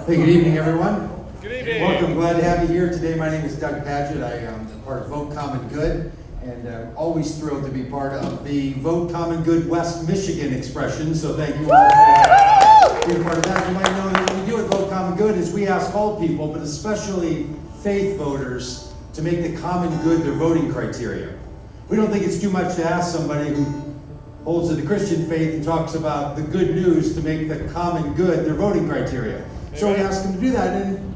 Hey, good evening, everyone. Good evening. Welcome. Glad to have you here today. My name is Doug Pagitt. I am part of Vote Common Good, and I'm always thrilled to be part of the Vote Common Good West Michigan expression. So thank you all for being part of that. You might know that what we do at Vote Common Good is we ask all people, but especially faith voters, to make the common good their voting criteria. We don't think it's too much to ask somebody who holds to the Christian faith and talks about the good news to make the common good their voting criteria. So we ask them to do that, and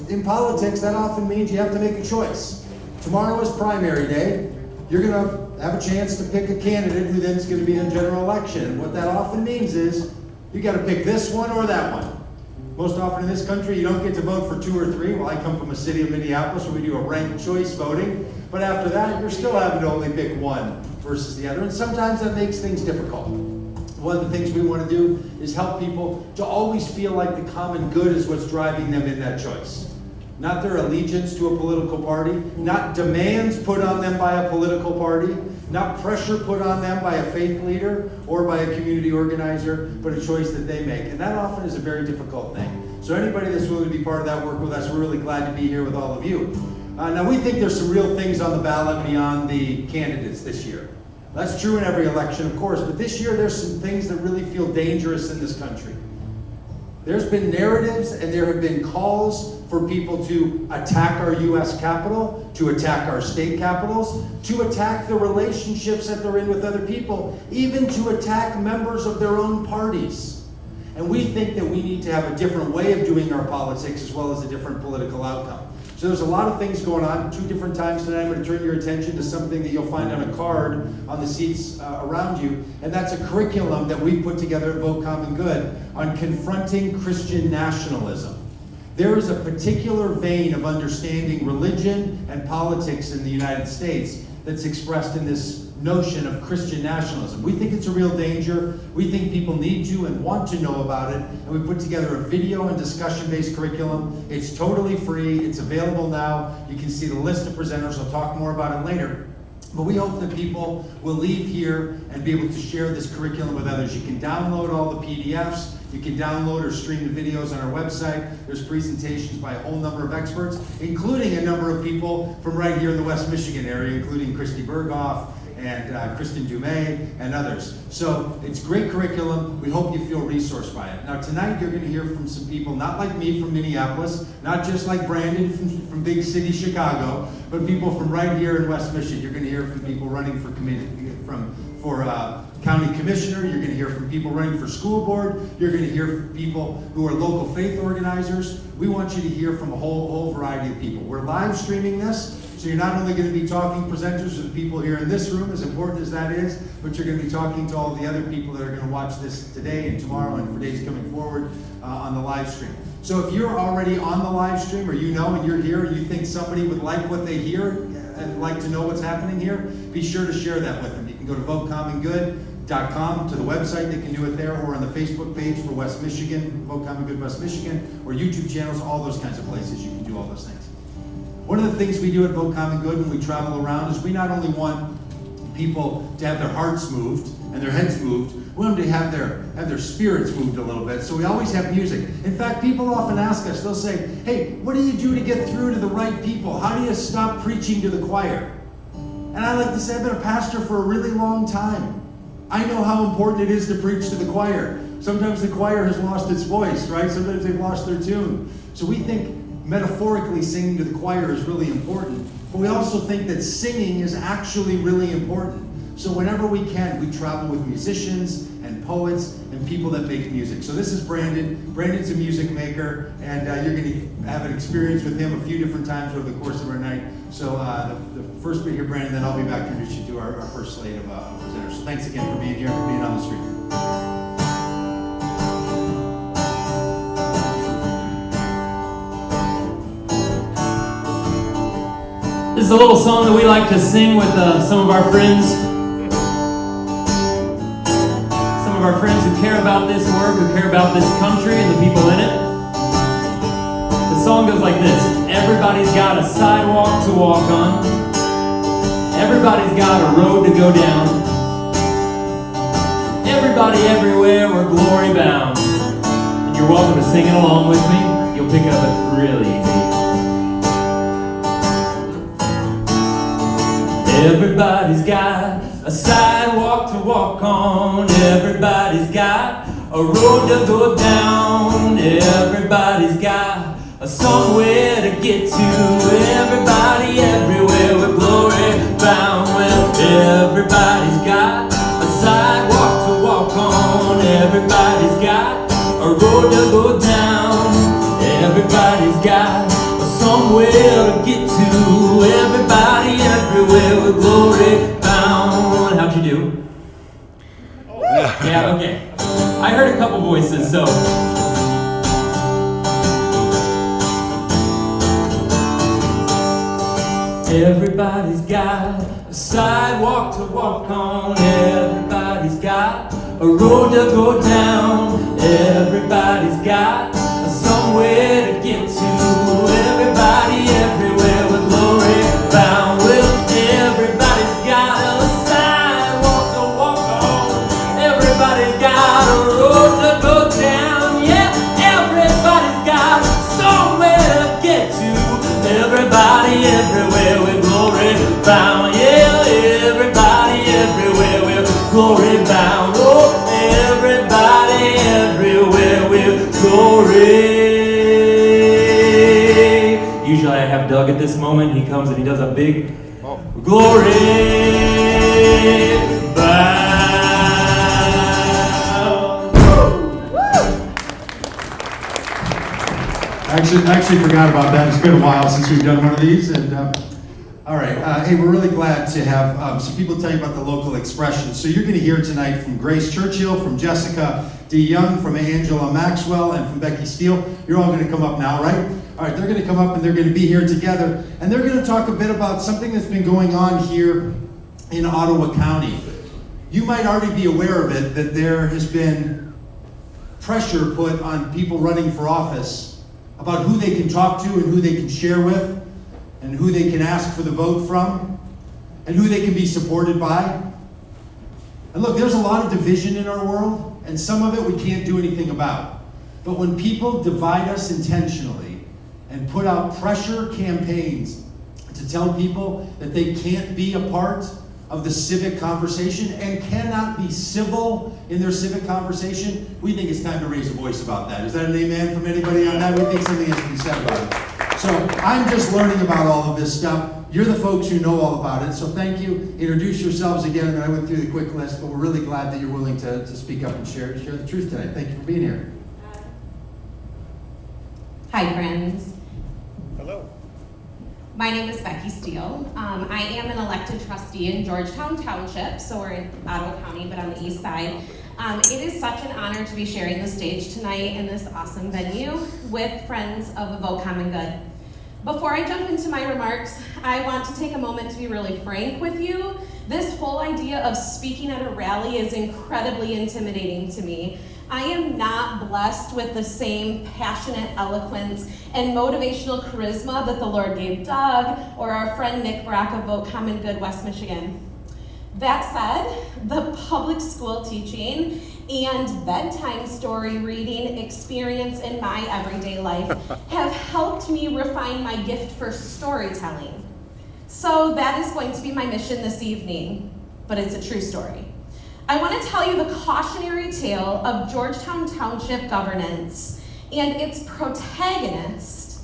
in politics, that often means you have to make a choice. Tomorrow is primary day. You're going to have a chance to pick a candidate who then is going to be in a general election. And what that often means is you got to pick this one or that one. Most often in this country, you don't get to vote for two or three. Well, I come from a city of Minneapolis where we do a ranked choice voting. But after that, you're still having to only pick one versus the other. And sometimes that makes things difficult. One of the things we want to do is help people to always feel like the common good is what's driving them in that choice. Not their allegiance to a political party, not demands put on them by a political party, not pressure put on them by a faith leader or by a community organizer, but a choice that they make. And that often is a very difficult thing. So anybody that's willing to be part of that work with us, we're really glad to be here with all of you. Now we think there's some real things on the ballot beyond the candidates this year. That's true in every election, of course, but this year there's some things that really feel dangerous in this country. There's been narratives and there have been calls for people to attack our U.S. Capitol, to attack our state capitals, to attack the relationships that they're in with other people, even to attack members of their own parties. And we think that we need to have a different way of doing our politics as well as a different political outcome. So there's a lot of things going on. Two different times tonight, I'm going to turn your attention to something that you'll find on a card on the seats around you. And that's a curriculum that we've put together at Vote Common Good on confronting Christian nationalism. There is a particular vein of understanding religion and politics in the United States that's expressed in this notion of Christian nationalism. We think it's a real danger. We think people need to and want to know about it. And we put together a video and discussion-based curriculum. It's totally free. It's available now. You can see the list of presenters. I'll talk more about it later. But we hope that people will leave here and be able to share this curriculum with others. You can download all the PDFs. You can download or stream the videos on our website. There's presentations by a whole number of experts, including a number of people from right here in the West Michigan area, including Christy Berghoff and Kristen Dumais and others. So it's great curriculum. We hope you feel resourced by it. Now tonight you're going to hear from some people, not like me from Minneapolis, not just like Brandon from big city Chicago, but people from right here in West Michigan. You're going to hear from people running for county commissioner. You're going to hear from people running for school board. You're going to hear from people who are local faith organizers. We want you to hear from a whole variety of people. We're live streaming this, so you're not only going to be talking presenters to the people here in this room, as important as that is, but you're going to be talking to all the other people that are going to watch this today and tomorrow and for days coming forward on the live stream. So if you're already on the live stream, or you know and you're here and you think somebody would like what they hear and like to know what's happening here, be sure to share that with them. You can go to votecommongood.com to the website. They can do it there, or on the Facebook page for West Michigan, Vote Common Good West Michigan, or YouTube channels, all those kinds of places. You can do all those things. One of the things we do at Vote Common Good when we travel around is we not only want people to have their hearts moved and their heads moved, we want them to have their spirits moved a little bit. So we always have music. In fact, people often ask us, they'll say, hey, what do you do to get through to the right people? How do you stop preaching to the choir? And I like to say, I've been a pastor for a really long time. I know how important it is to preach to the choir. Sometimes the choir has lost its voice, right? Sometimes they've lost their tune. So we think metaphorically singing to the choir is really important, but we also think that singing is actually really important. So whenever we can, we travel with musicians and poets and people that make music. So this is Brandon. Brandon's a music maker, and you're going to have an experience with him a few different times over the course of our night. So the first bit here, Brandon, then I'll be back to introduce you to our first slate of presenters. So thanks again for being here and for being on the street. This is a little song that we like to sing with some of our friends. Some of our friends who care about this work, who care about this country and the people in it. The song goes like this. Everybody's got a sidewalk to walk on. Everybody's got a road to go down. Everybody everywhere, we're we're glory bound. And you're welcome to sing it along with me. You'll pick it up really easy. Everybody's got a sidewalk to walk on. Everybody's got a road to go down. Everybody's got somewhere to get to. Everybody everywhere with glory bound. Well, everybody's got a sidewalk to walk on. Everybody's got a road to go down. Everybody's got somewhere to get to. Everybody everywhere with glory bound. How'd you do? Yeah, okay. I heard a couple voices, so. Everybody's got a sidewalk to walk on. Everybody's got a road to go down. Everybody's got somewhere to get to. Everybody everywhere with glory bound. Well, everybody's got a sidewalk to walk on. Everybody's got a road to go down. Yeah, everybody's got somewhere to get to. Everybody everywhere with glory bound. Yeah, everybody everywhere with glory bound. Oh, everybody everywhere with glory. Usually I have Doug at this moment. He comes and he does a big glory bound. Actually forgot about that. It's been a while since we've done one of these. And all right, hey, we're really glad to have some people tell you about the local expression. So you're going to hear tonight from Grace Churchill, from Jessica DeYoung, from Angela Maxwell, and from Becky Steele. You're all going to come up now, right? All right, they're going to come up and they're going to be here together. And they're going to talk a bit about something that's been going on here in Ottawa County. You might already be aware of it, that there has been pressure put on people running for office about who they can talk to and who they can share with and who they can ask for the vote from and who they can be supported by. And look, there's a lot of division in our world, and some of it we can't do anything about. But when people divide us intentionally and put out pressure campaigns to tell people that they can't be a part of the civic conversation and cannot be civil in their civic conversation, we think it's time to raise a voice about that. Is that an amen from anybody on that? We think something has to be said about it. So I'm just learning about all of this stuff. You're the folks who know all about it, so thank you. Introduce yourselves again, and I went through the quick list, but we're really glad that you're willing to speak up and share the truth tonight. Thank you for being here. Hi, friends. Hello. My name is Becky Steele. I am an elected trustee in Georgetown Township, so we're in Ottawa County, but on the east side. It is such an honor to be sharing the stage tonight in this awesome venue with friends of A Vote Common Good. Before I jump into my remarks, I want to take a moment to be really frank with you. This whole idea of speaking at a rally is incredibly intimidating to me. I am not blessed with the same passionate eloquence and motivational charisma that the Lord gave Doug or our friend Nick Brock of Vote Common Good, West Michigan. That said, the public school teaching and bedtime story reading experience in my everyday life have helped me refine my gift for storytelling. So that is going to be my mission this evening, but it's a true story. I want to tell you the cautionary tale of Georgetown Township governance and its protagonist,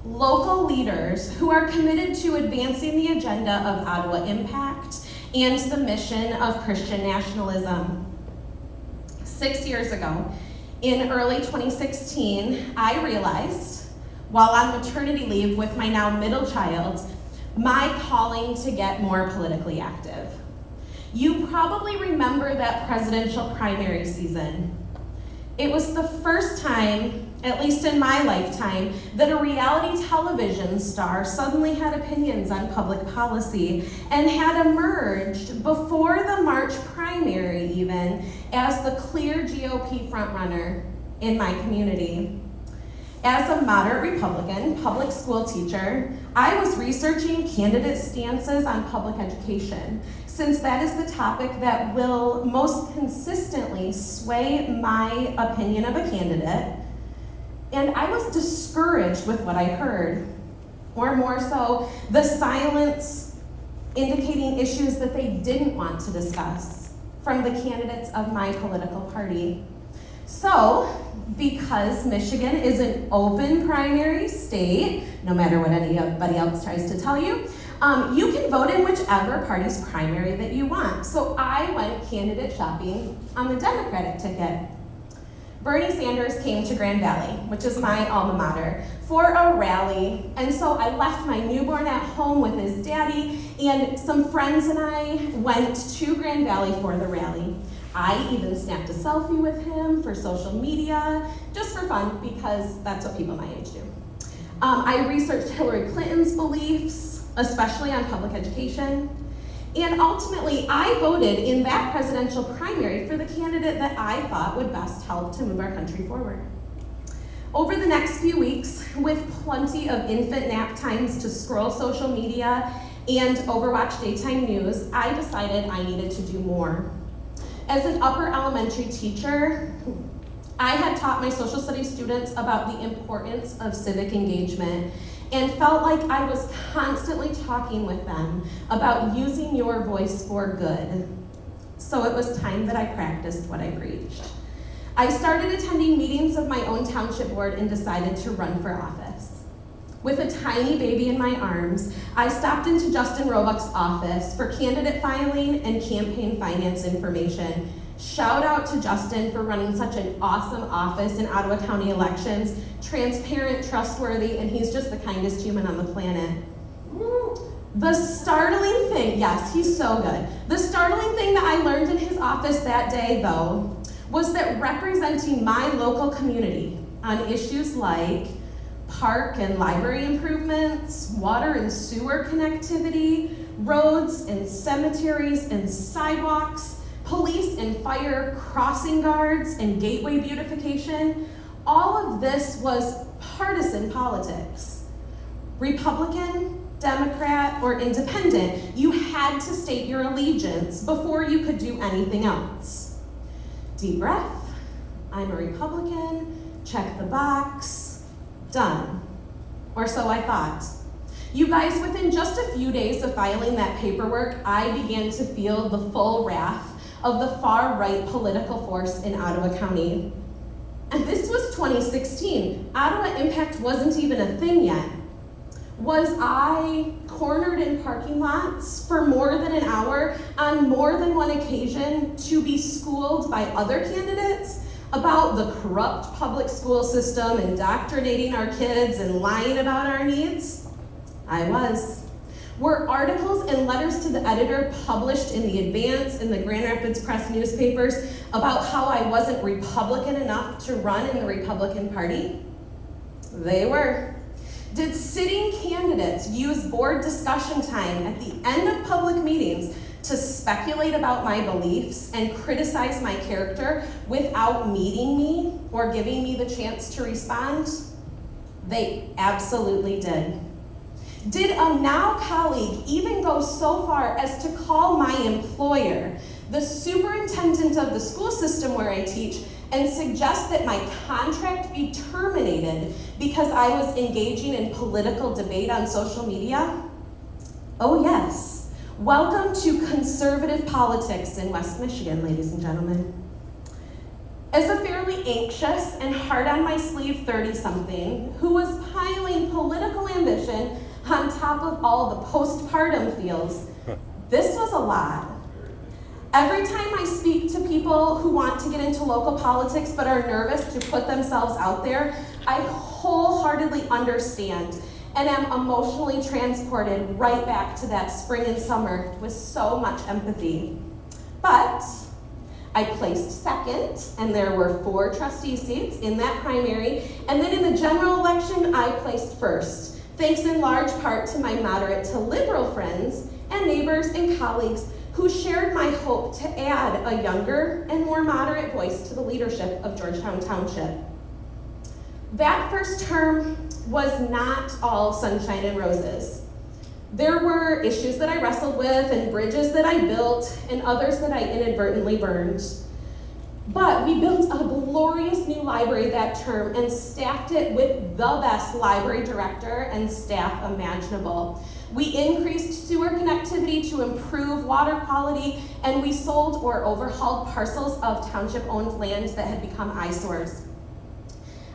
local leaders who are committed to advancing the agenda of Ottawa Impact and the mission of Christian Nationalism. 6 years ago, in early 2016, I realized, while on maternity leave with my now middle child, my calling to get more politically active. You probably remember that presidential primary season. It was the first time, at least in my lifetime, that a reality television star suddenly had opinions on public policy and had emerged before the March primary even as the clear GOP frontrunner in my community. As a moderate Republican public school teacher, I was researching candidate stances on public education, since that is the topic that will most consistently sway my opinion of a candidate, and I was discouraged with what I heard, or more so, the silence indicating issues that they didn't want to discuss from the candidates of my political party. So, because Michigan is an open primary state, no matter what anybody else tries to tell you, you can vote in whichever party's primary that you want. So I went candidate shopping on the Democratic ticket. Bernie Sanders came to Grand Valley, which is my alma mater, for a rally. And so I left my newborn at home with his daddy, and some friends and I went to Grand Valley for the rally. I even snapped a selfie with him for social media, just for fun, because that's what people my age do. I researched Hillary Clinton's beliefs, especially on public education, and ultimately I voted in that presidential primary for the candidate that I thought would best help to move our country forward. Over the next few weeks, with plenty of infant nap times to scroll social media and overwatch daytime news, I decided I needed to do more. As an upper elementary teacher, I had taught my social studies students about the importance of civic engagement and felt like I was constantly talking with them about using your voice for good. So it was time that I practiced what I preached. I started attending meetings of my own township board and decided to run for office. With a tiny baby in my arms, I stopped into Justin Roebuck's office for candidate filing and campaign finance information. Shout out to Justin for running such an awesome office in Ottawa County elections, transparent, trustworthy, and he's just the kindest human on the planet. The startling thing, yes, he's so good. The startling thing that I learned in his office that day, though, was that representing my local community on issues like park and library improvements, water and sewer connectivity, roads and cemeteries and sidewalks, police and fire crossing guards and gateway beautification, all of this was partisan politics. Republican, Democrat, or independent, you had to state your allegiance before you could do anything else. Deep breath, I'm a Republican, check the box, done. Or so I thought. You guys, within just a few days of filing that paperwork, I began to feel the full wrath of the far-right political force in Ottawa County. And this was 2016. Ottawa Impact wasn't even a thing yet. Was I cornered in parking lots for more than an hour on more than one occasion to be schooled by other candidates about the corrupt public school system, indoctrinating our kids and lying about our needs? I was. Were articles and letters to the editor published in the Advance and the Grand Rapids Press newspapers about how I wasn't Republican enough to run in the Republican Party? They were. Did sitting candidates use board discussion time at the end of public meetings to speculate about my beliefs and criticize my character without meeting me or giving me the chance to respond? They absolutely did. Did a now colleague even go so far as to call my employer, the superintendent of the school system where I teach, and suggest that my contract be terminated because I was engaging in political debate on social media? Oh yes. Welcome to conservative politics in West Michigan, ladies and gentlemen. As a fairly anxious and hard-on-my-sleeve 30-something who was piling political ambition on top of all the postpartum feels, this was a lot. Every time I speak to people who want to get into local politics but are nervous to put themselves out there, I wholeheartedly understand and am emotionally transported right back to that spring and summer with so much empathy. But I placed second, and there were 4 trustee seats in that primary, and then in the general election, I placed first, thanks in large part to my moderate to liberal friends and neighbors and colleagues who shared my hope to add a younger and more moderate voice to the leadership of Georgetown Township. That first term was not all sunshine and roses. There were issues that I wrestled with and bridges that I built and others that I inadvertently burned. But we built a glorious new library that term and staffed it with the best library director and staff imaginable. We increased sewer connectivity to improve water quality, and we sold or overhauled parcels of township-owned land that had become eyesores.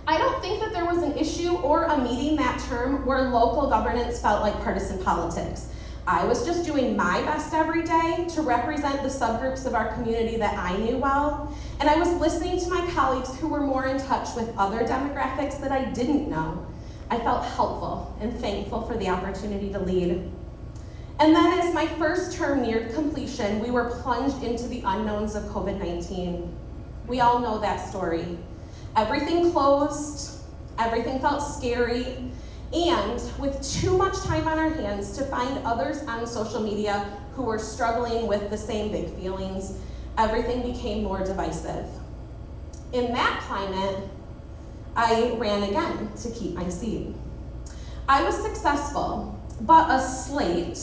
I don't think that there was an issue or a meeting that term where local governance felt like partisan politics. I was just doing my best every day to represent the subgroups of our community that I knew well, and I was listening to my colleagues who were more in touch with other demographics that I didn't know. I felt helpful and thankful for the opportunity to lead. And then as my first term neared completion, we were plunged into the unknowns of COVID-19. We all know that story. Everything closed, everything felt scary, and with too much time on our hands to find others on social media who were struggling with the same big feelings, everything became more divisive. In that climate, I ran again to keep my seat. I was successful, but a slate,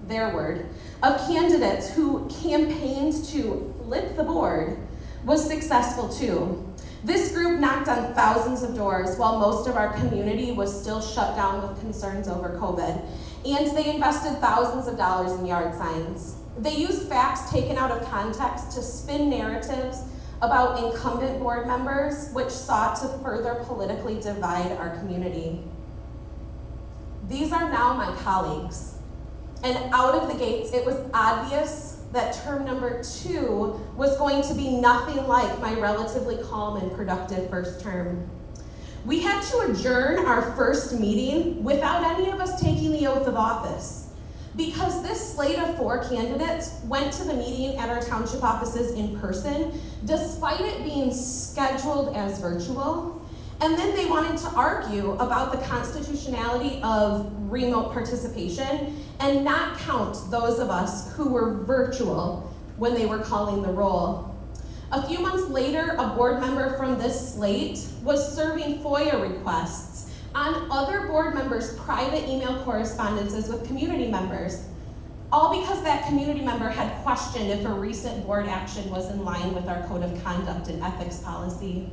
their word, of candidates who campaigned to flip the board was successful too. This group knocked on thousands of doors while most of our community was still shut down with concerns over COVID, and they invested thousands of dollars in yard signs. They used facts taken out of context to spin narratives about incumbent board members, which sought to further politically divide our community. These are now my colleagues, and out of the gates, it was obvious that term number 2 was going to be nothing like my relatively calm and productive first term. We had to adjourn our first meeting without any of us taking the oath of office, because this slate of 4 candidates went to the meeting at our township offices in person, despite it being scheduled as virtual, and then they wanted to argue about the constitutionality of remote participation and not count those of us who were virtual when they were calling the roll. A few months later, a board member from this slate was serving FOIA requests on other board members' private email correspondences with community members, all because that community member had questioned if a recent board action was in line with our code of conduct and ethics policy.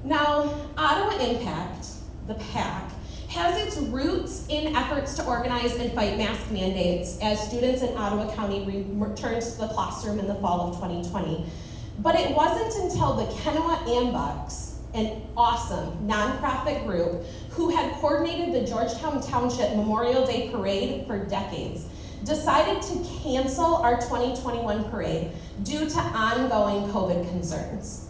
Now, Ottawa Impact, the PAC, has its roots in efforts to organize and fight mask mandates as students in Ottawa County returned to the classroom in the fall of 2020. But it wasn't until the Kennewa Ambucks, an awesome nonprofit group who had coordinated the Georgetown Township Memorial Day Parade for decades, decided to cancel our 2021 parade due to ongoing COVID concerns.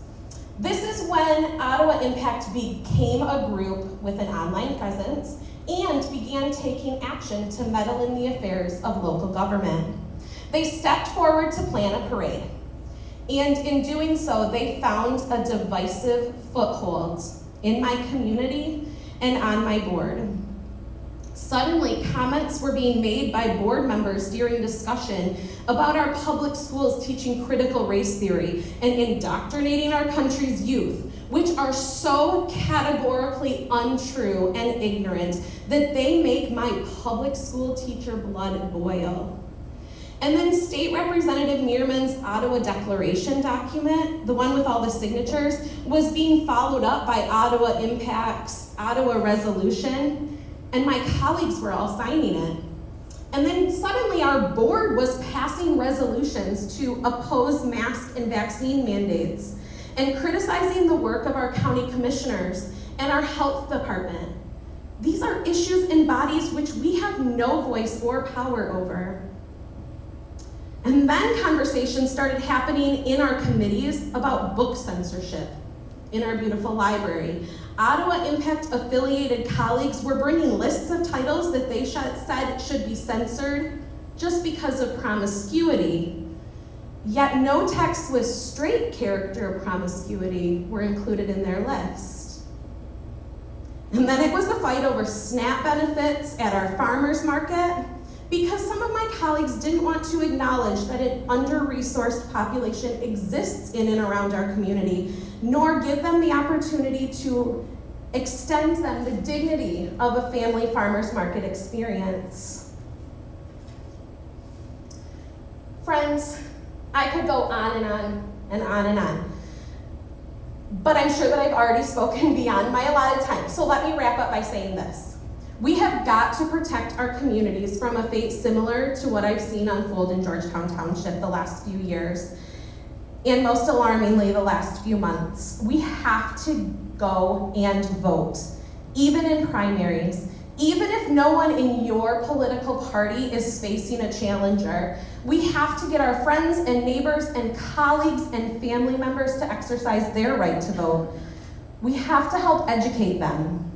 This is when Ottawa Impact became a group with an online presence and began taking action to meddle in the affairs of local government. They stepped forward to plan a parade, and in doing so, they found a divisive foothold in my community and on my board. Suddenly, comments were being made by board members during discussion about our public schools teaching critical race theory and indoctrinating our country's youth, which are so categorically untrue and ignorant that they make my public school teacher blood boil. And then State Representative Meerman's Ottawa Declaration document, the one with all the signatures, was being followed up by Ottawa Impact's Ottawa Resolution, and my colleagues were all signing it. And then suddenly our board was passing resolutions to oppose mask and vaccine mandates and criticizing the work of our county commissioners and our health department. These are issues in bodies which we have no voice or power over. And then conversations started happening in our committees about book censorship in our beautiful library. Ottawa Impact affiliated colleagues were bringing lists of titles that they said should be censored just because of promiscuity. Yet no texts with straight character promiscuity were included in their list. And then it was the fight over SNAP benefits at our farmers market, because some of my colleagues didn't want to acknowledge that an under-resourced population exists in and around our community, nor give them the opportunity to extend them the dignity of a family farmer's market experience. Friends, I could go on and on and on and on, but I'm sure that I've already spoken beyond my allotted time, so let me wrap up by saying this. We have got to protect our communities from a fate similar to what I've seen unfold in Georgetown Township the last few years, and most alarmingly, the last few months. We have to go and vote, even in primaries. Even if no one in your political party is facing a challenger, we have to get our friends and neighbors and colleagues and family members to exercise their right to vote. We have to help educate them.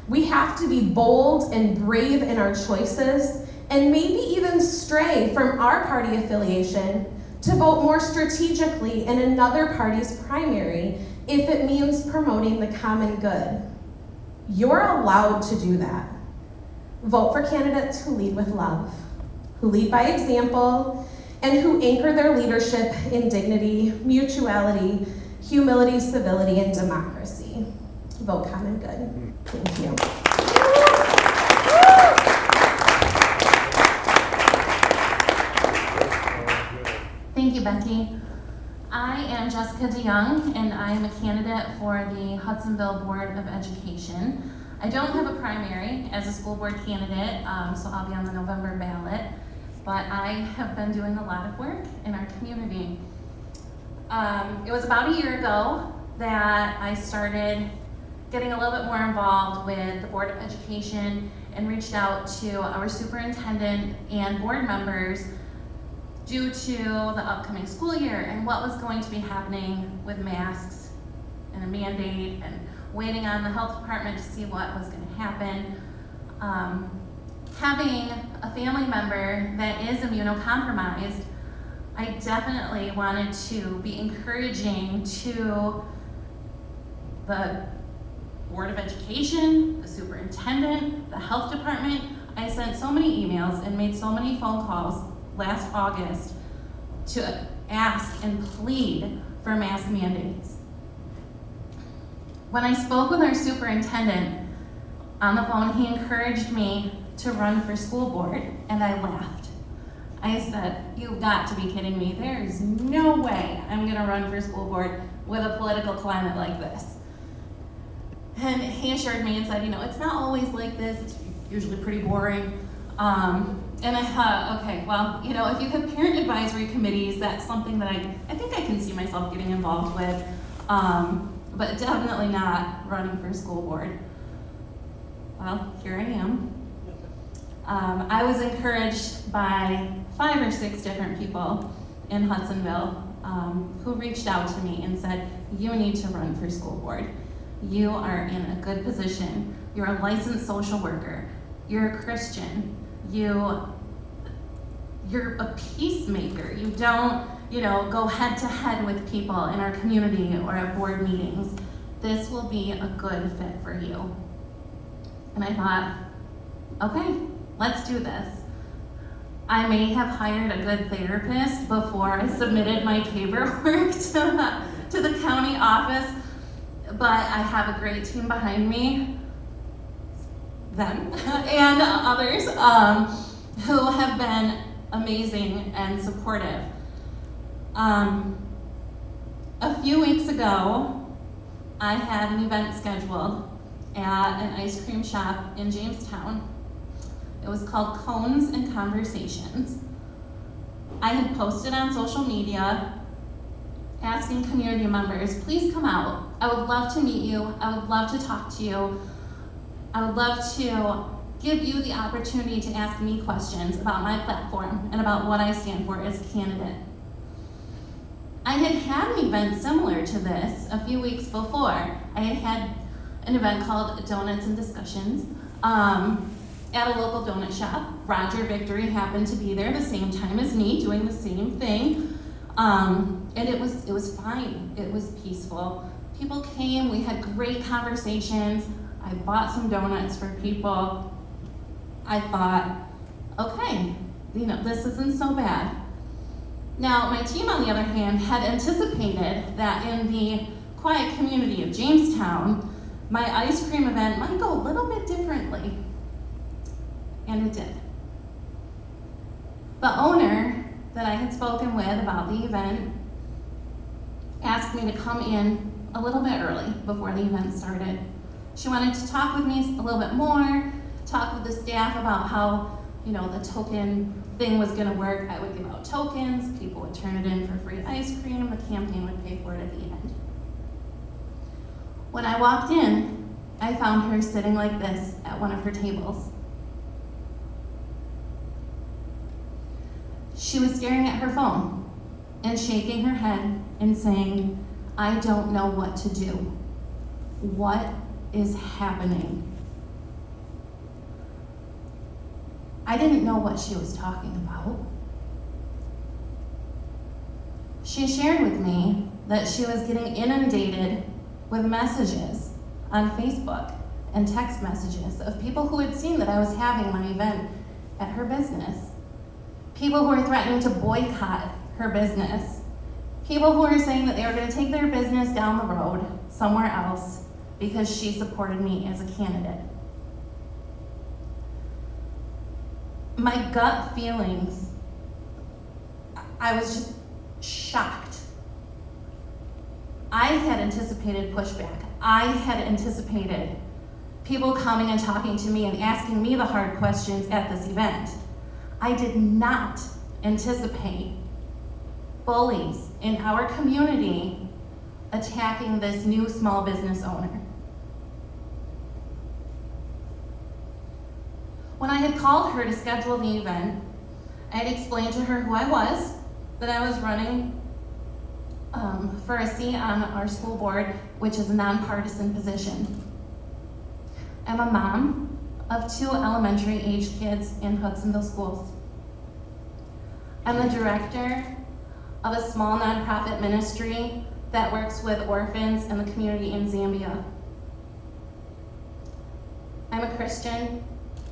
We have to be bold and brave in our choices, and maybe even stray from our party affiliation to vote more strategically in another party's primary if it means promoting the common good. You're allowed to do that. Vote for candidates who lead with love, who lead by example, and who anchor their leadership in dignity, mutuality, humility, civility, and democracy. Vote common good. Thank you. Thank you, Becky. I am Jessica DeYoung, and I am a candidate for the Hudsonville Board of Education. I don't have a primary as a school board candidate, so I'll be on the November ballot, but I have been doing a lot of work in our community. It was about a year ago that I started getting a little bit more involved with the Board of Education and reached out to our superintendent and board members due to the upcoming school year and what was going to be happening with masks and a mandate and waiting on the health department to see what was going to happen. Having a family member that is immunocompromised, I definitely wanted to be encouraging to the Board of Education, the superintendent, the health department. I sent so many emails and made so many phone calls last August to ask and plead for mask mandates. When I spoke with our superintendent on the phone, he encouraged me to run for school board, and I laughed. I said, "You've got to be kidding me. There's no way I'm gonna run for school board with a political climate like this." And he assured me and said, it's not always like this. It's usually pretty boring. And I thought, okay, well, if you have parent advisory committees, that's something that I think I can see myself getting involved with, but definitely not running for school board. Well, here I am. I was encouraged by 5 or 6 different people in Hudsonville who reached out to me and said, "You need to run for school board. You are in a good position. You're a licensed social worker. You're a Christian. You're a peacemaker. You don't, go head to head with people in our community or at board meetings. This will be a good fit for you." And I thought, okay, let's do this. I may have hired a good therapist before I submitted my paperwork to the county office, but I have a great team behind me, them, and others who have been amazing and supportive. A few weeks ago, I had an event scheduled at an ice cream shop in Jamestown. It was called Cones and Conversations. I had posted on social media asking community members, please come out. I would love to meet you. I would love to talk to you. I would love to give you the opportunity to ask me questions about my platform and about what I stand for as a candidate. I had an event similar to this a few weeks before. I had an event called Donuts and Discussions at a local donut shop. Roger Victory happened to be there the same time as me, doing the same thing. And it was fine. It was peaceful. People came, we had great conversations. I bought some donuts for people. I thought, okay, this isn't so bad. Now, my team, on the other hand, had anticipated that in the quiet community of Jamestown, my ice cream event might go a little bit differently. And it did. The owner that I had spoken with about the event asked me to come in a little bit early before the event started. She wanted to talk with me a little bit more, talk with the staff about how, the token thing was gonna work. I would give out tokens, people would turn it in for free ice cream, the campaign would pay for it at the end. When I walked in, I found her sitting like this at one of her tables. She was staring at her phone and shaking her head and saying, "I don't know what to do. What is happening?" I didn't know what she was talking about. She shared with me that she was getting inundated with messages on Facebook and text messages of people who had seen that I was having my event at her business. People who were threatening to boycott her business. People who were saying that they were going to take their business down the road somewhere else because she supported me as a candidate. My gut feelings, I was just shocked. I had anticipated pushback. I had anticipated people coming and talking to me and asking me the hard questions at this event. I did not anticipate bullies in our community attacking this new small business owner. When I had called her to schedule the event, I had explained to her who I was, that I was running for a seat on our school board, which is a nonpartisan position. I'm a mom of 2 elementary age kids in Hudsonville schools. I'm the director of a small nonprofit ministry that works with orphans in the community in Zambia. I'm a Christian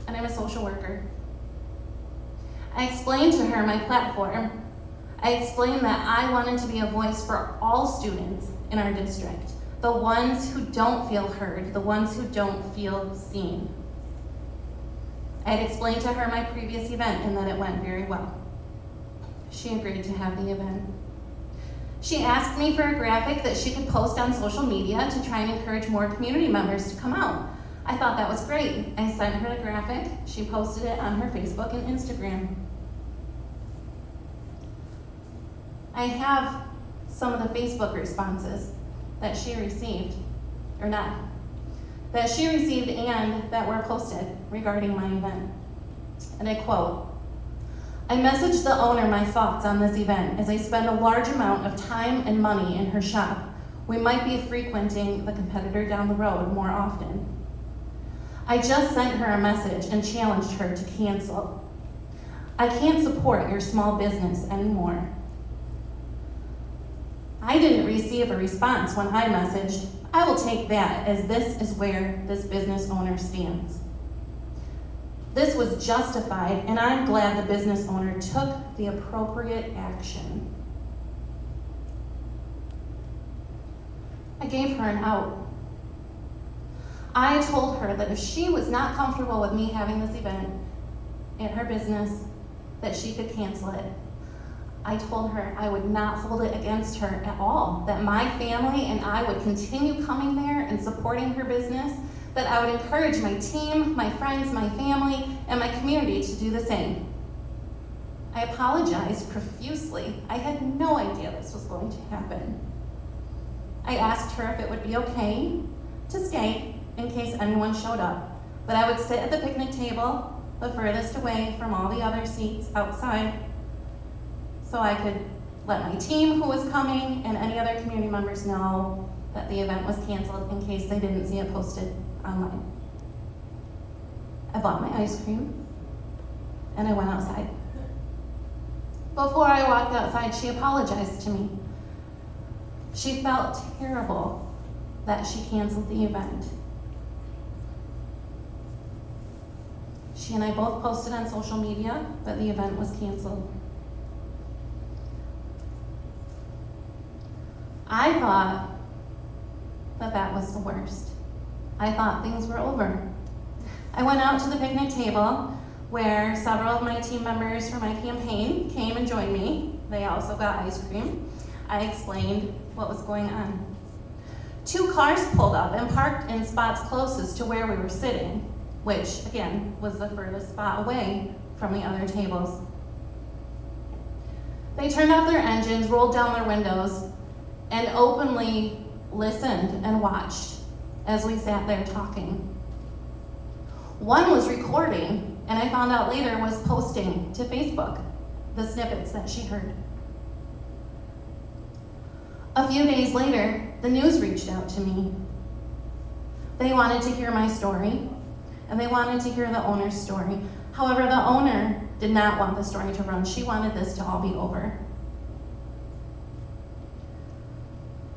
and I'm a social worker. I explained to her my platform. I explained that I wanted to be a voice for all students in our district, the ones who don't feel heard, the ones who don't feel seen. I had explained to her my previous event and that it went very well. She agreed to have the event. She asked me for a graphic that she could post on social media to try and encourage more community members to come out. I thought that was great. I sent her the graphic. She posted it on her Facebook and Instagram. I have some of the Facebook responses that she received, or not, that she received and that were posted regarding my event. And I quote, "I messaged the owner my thoughts on this event as I spend a large amount of time and money in her shop. We might be frequenting the competitor down the road more often. I just sent her a message and challenged her to cancel. I can't support your small business anymore." I didn't receive a response when I messaged. I will take that as this is where this business owner stands. This was justified, and I'm glad the business owner took the appropriate action. I gave her an out. I told her that if she was not comfortable with me having this event at her business, that she could cancel it. I told her I would not hold it against her at all, that my family and I would continue coming there and supporting her business, that I would encourage my team, my friends, my family, and my community to do the same. I apologized profusely. I had no idea this was going to happen. I asked her if it would be okay to stay in case anyone showed up, but I would sit at the picnic table, the furthest away from all the other seats outside, so I could let my team who was coming and any other community members know that the event was canceled in case they didn't see it posted online. I bought my ice cream and I went outside. Before I walked outside, she apologized to me. She felt terrible that she canceled the event. She and I both posted on social media that the event was canceled. I thought that that was the worst. I thought things were over. I went out to the picnic table where several of my team members for my campaign came and joined me. They also got ice cream. I explained what was going on. 2 cars pulled up and parked in spots closest to where we were sitting, which, again, was the furthest spot away from the other tables. They turned off their engines, rolled down their windows, and openly listened and watched as we sat there talking. One was recording, and I found out later was posting to Facebook the snippets that she heard. A few days later, the news reached out to me. They wanted to hear my story, and they wanted to hear the owner's story. However, the owner did not want the story to run. She wanted this to all be over.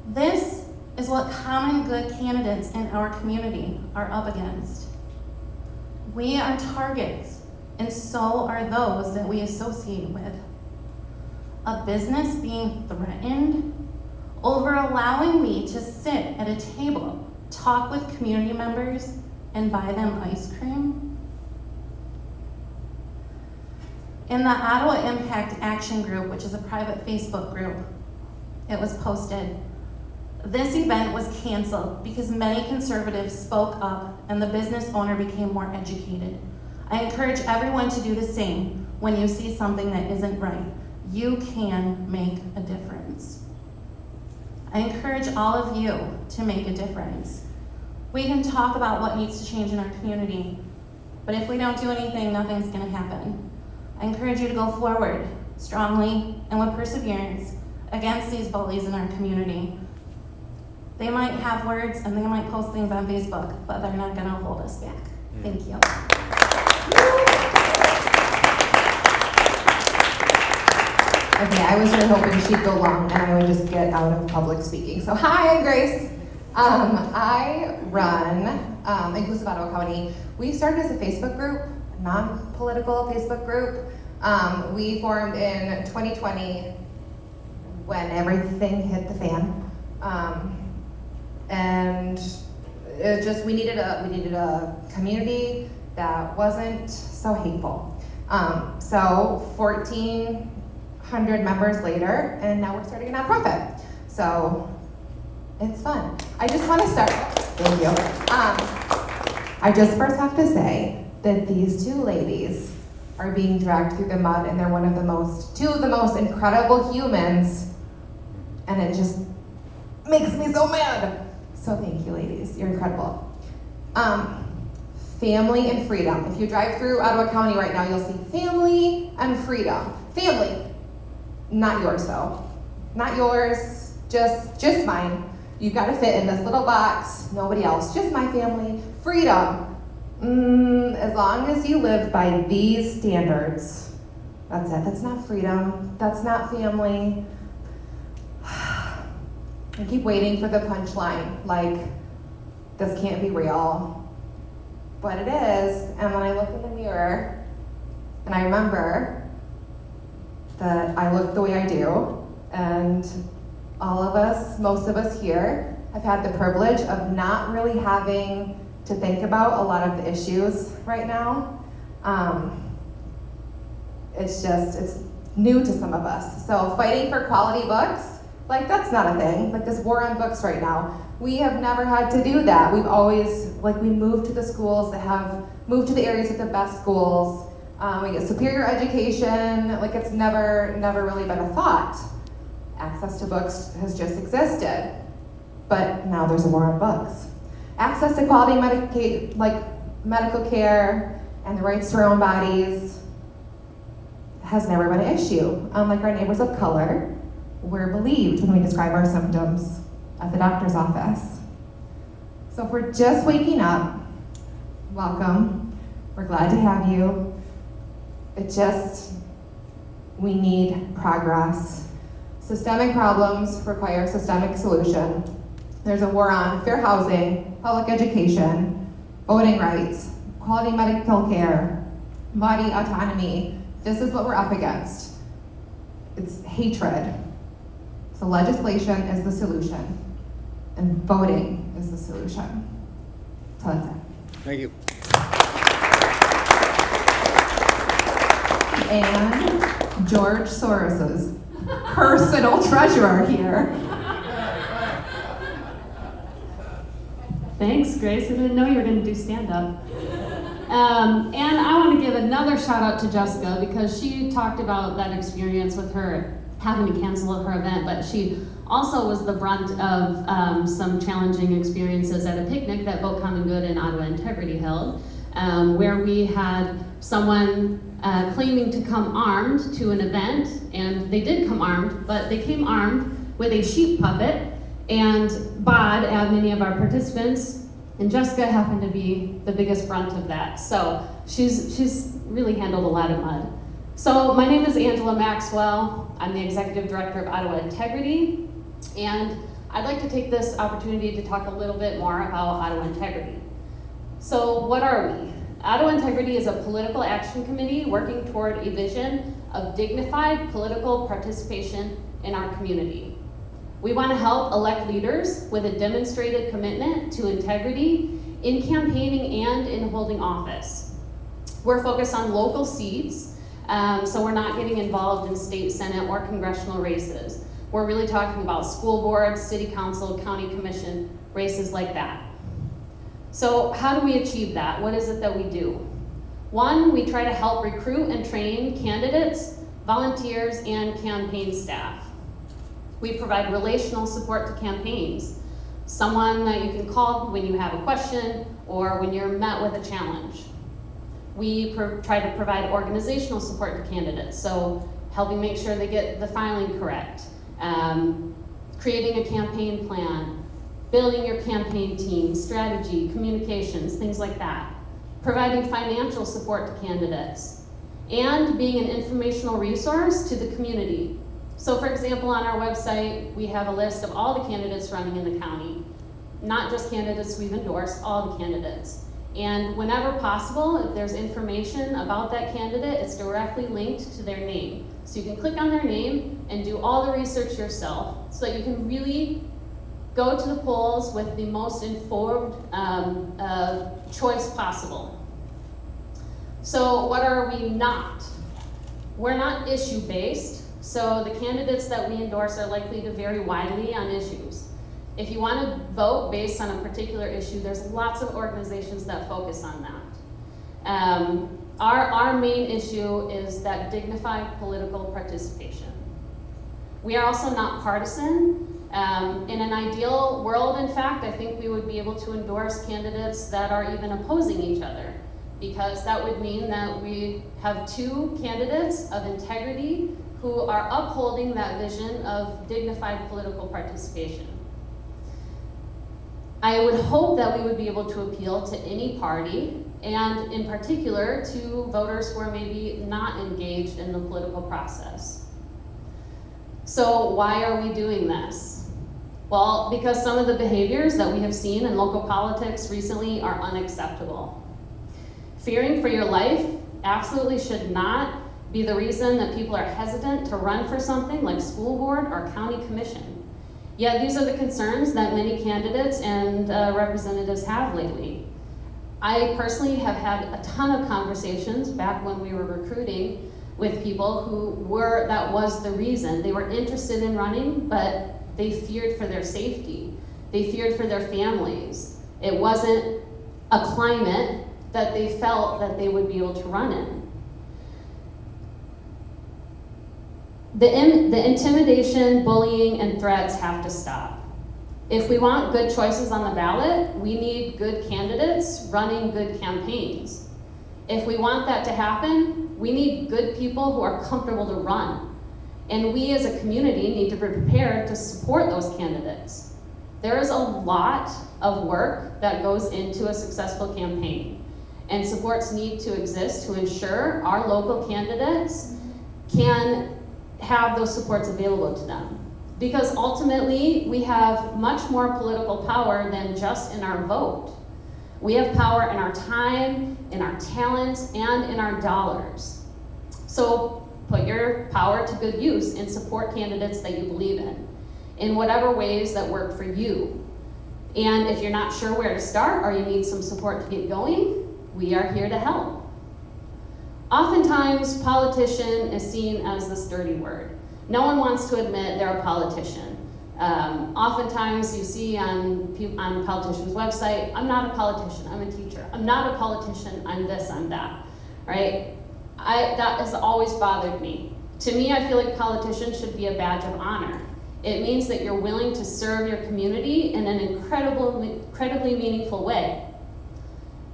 This is what common good candidates in our community are up against. We are targets, and so are those that we associate with. A business being threatened over allowing me to sit at a table, talk with community members, and buy them ice cream. In the Ottawa Impact Action Group, which is a private Facebook group, it was posted, "This event was canceled because many conservatives spoke up and the business owner became more educated. I encourage everyone to do the same when you see something that isn't right. You can make a difference." I encourage all of you to make a difference. We can talk about what needs to change in our community, but if we don't do anything, nothing's gonna happen. I encourage you to go forward strongly and with perseverance against these bullies in our community. They might have words and they might post things on Facebook, but they're not gonna hold us back. Thank you. Okay, I was really hoping she'd go long and I would just get out of public speaking. So hi, I'm Grace. I run Inclusive Ottawa County. We started as a Facebook group, a non-political Facebook group. We formed in 2020 when everything hit the fan. And it just, we needed a community that wasn't so hateful. So 1,400 members later, and now we're starting a nonprofit. So it's fun. I just want to start, thank you. I just first have to say that these 2 ladies are being dragged through the mud, and they're two of the most incredible humans, and it just makes me so mad. So thank you, ladies. You're incredible. Family and freedom. If you drive through Ottawa County right now, you'll see family and freedom. Family, not yours though. Not yours, just mine. You gotta fit in this little box, nobody else, just my family. Freedom, as long as you live by these standards, that's it. That's not freedom, that's not family. I keep waiting for the punchline, like, this can't be real. But it is, and when I look in the mirror, and I remember that I look the way I do, and all of us, most of us here, have had the privilege of not really having to think about a lot of the issues right now. It's new to some of us. So fighting for quality books, like that's not a thing. Like this war on books right now, we have never had to do that. We've always, we moved to the schools that have, moved to the areas with the best schools. We get superior education, it's never really been a thought. Access to books has just existed, but now there's a war on books. Access to quality medical care and the rights to our own bodies has never been an issue. Unlike our neighbors of color, we're believed when we describe our symptoms at the doctor's office. So if we're just waking up, welcome. We're glad to have you. We need progress. Systemic problems require systemic solution. There's a war on fair housing, public education, voting rights, quality medical care, body autonomy. This is what we're up against. It's hatred. So legislation is the solution, and voting is the solution. So that's it. Thank you. And George Soros's personal treasurer here. Thanks, Grace. I didn't know you were going to do stand-up. And I want to give another shout out to Jessica because she talked about that experience with her having to cancel her event, but she also was the brunt of some challenging experiences at a picnic that Vote Common Good and Ottawa Integrity held, where we had someone claiming to come armed to an event, and they did come armed, but they came armed with a sheep puppet and bod at many of our participants, and Jessica happened to be the biggest brunt of that. So she's really handled a lot of mud. So my name is Angela Maxwell. I'm the Executive Director of Ottawa Integrity, and I'd like to take this opportunity to talk a little bit more about Ottawa Integrity. So what are we? Ottawa Integrity is a political action committee working toward a vision of dignified political participation in our community. We want to help elect leaders with a demonstrated commitment to integrity in campaigning and in holding office. We're focused on local seats, so we're not getting involved in state senate or congressional races. We're really talking about school board, city council, county commission, races like that. So how do we achieve that? What is it that we do? One, we try to help recruit and train candidates, volunteers, and campaign staff. We provide relational support to campaigns, someone that you can call when you have a question or when you're met with a challenge. We try to provide organizational support to candidates, so helping make sure they get the filing correct, creating a campaign plan, building your campaign team, strategy, communications, things like that. Providing financial support to candidates, and being an informational resource to the community. So for example, on our website, we have a list of all the candidates running in the county, not just candidates we've endorsed, all the candidates. And whenever possible, if there's information about that candidate, it's directly linked to their name. So you can click on their name and do all the research yourself so that you can really go to the polls with the most informed choice possible. So what are we not? We're not issue-based, so the candidates that we endorse are likely to vary widely on issues. If you want to vote based on a particular issue, there's lots of organizations that focus on that. Our main issue is that dignified political participation. We are also not partisan. In an ideal world, in fact, I think we would be able to endorse candidates that are even opposing each other, because that would mean that we have two candidates of integrity who are upholding that vision of dignified political participation. I would hope that we would be able to appeal to any party, and in particular to voters who are maybe not engaged in the political process. So why are we doing this? Well, because some of the behaviors that we have seen in local politics recently are unacceptable. Fearing for your life absolutely should not be the reason that people are hesitant to run for something like school board or county commission. Yet these are the concerns that many candidates and representatives have lately. I personally have had a ton of conversations back when we were recruiting with people that was the reason. They were interested in running, but they feared for their safety. They feared for their families. It wasn't a climate that they felt that they would be able to run in. The intimidation, bullying, and threats have to stop. If we want good choices on the ballot, we need good candidates running good campaigns. If we want that to happen, we need good people who are comfortable to run. And we as a community need to be prepared to support those candidates. There is a lot of work that goes into a successful campaign, and supports need to exist to ensure our local candidates can have those supports available to them. Because ultimately, we have much more political power than just in our vote. We have power in our time, in our talents, and in our dollars. So put your power to good use and support candidates that you believe in whatever ways that work for you. And if you're not sure where to start or you need some support to get going, we are here to help. Oftentimes, politician is seen as this dirty word. No one wants to admit they're a politician. Oftentimes you see on the politician's website, I'm not a politician, I'm a teacher. I'm not a politician, I'm this, I'm that, right? That has always bothered me. To me, I feel like politicians should be a badge of honor. It means that you're willing to serve your community in an incredibly meaningful way.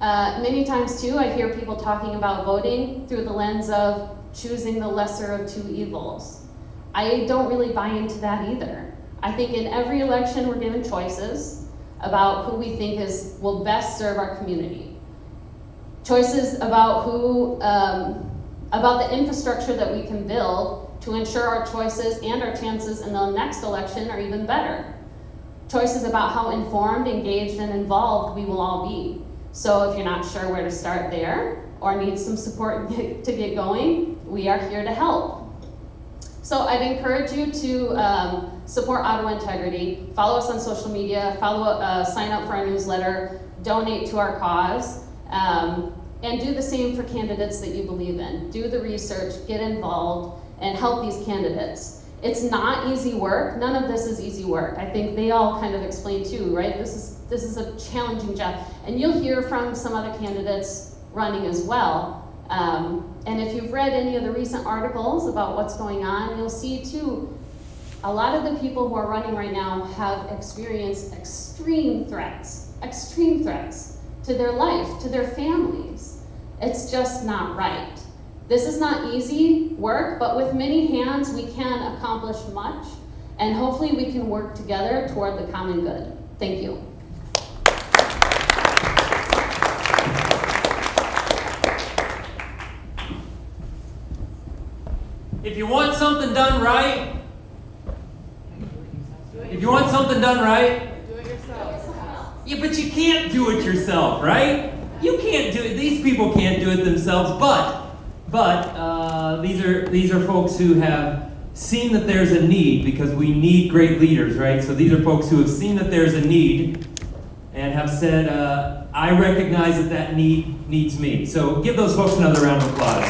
Many times too, I hear people talking about voting through the lens of choosing the lesser of two evils. I don't really buy into that either. I think in every election we're given choices about who we think will best serve our community. Choices about about the infrastructure that we can build to ensure our choices and our chances in the next election are even better. Choices about how informed, engaged, and involved we will all be. So if you're not sure where to start there or need some support to get going, we are here to help. So I'd encourage you to support Ottawa Integrity, follow us on social media, sign up for our newsletter, donate to our cause, and do the same for candidates that you believe in. Do the research, get involved, and help these candidates. It's not easy work. None of this is easy work. I think they all kind of explain too, right? This is a challenging job. And you'll hear from some other candidates running as well. And if you've read any of the recent articles about what's going on, you'll see too, a lot of the people who are running right now have experienced extreme threats to their life, to their families. It's just not right. This is not easy work, but with many hands, we can accomplish much, and hopefully we can work together toward the common good. Thank you. If you want something done right, do it yourself. Yeah, but you can't do it yourself, right? You can't do it. These people can't do it themselves. But these are folks who have seen that there's a need, because we need great leaders, right? So these are folks who have seen that there's a need and have said, I recognize that need needs me. So give those folks another round of applause.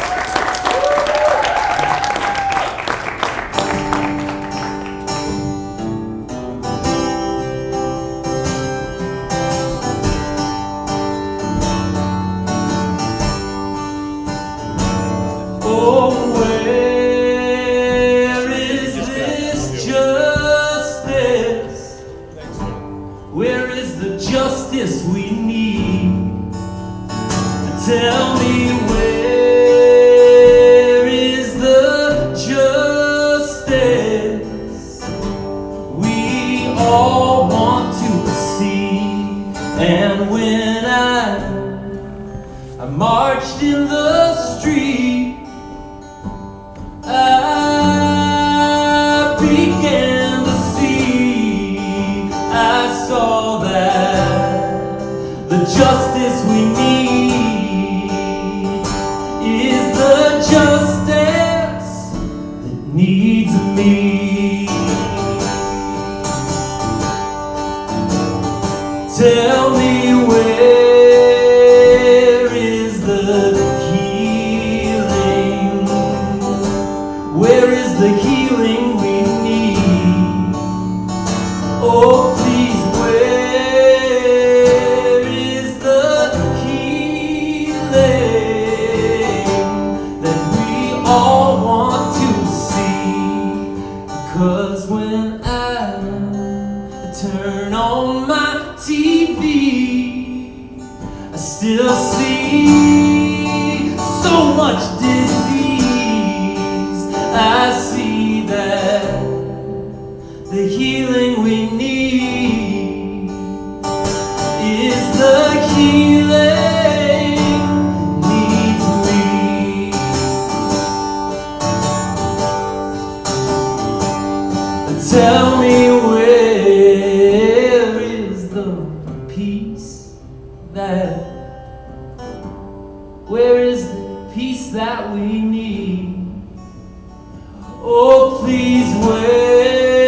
Please, where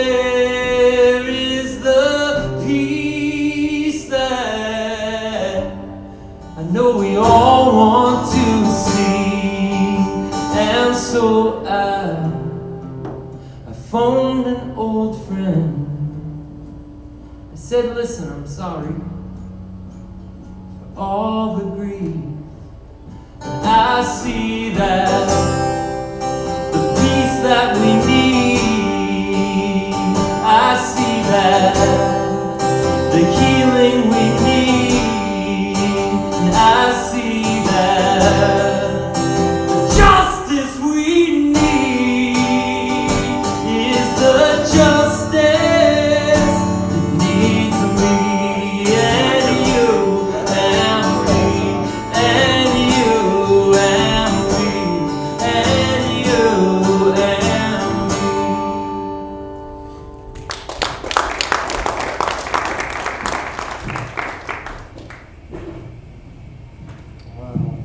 is the peace? we all want to see. And so I phoned an old friend. I said, listen, I'm sorry for all the grief. I see that the peace that we need, I see that the healing we need, and I see that the justice we need is the justice that needs me and you and me and you and me and you and Wow.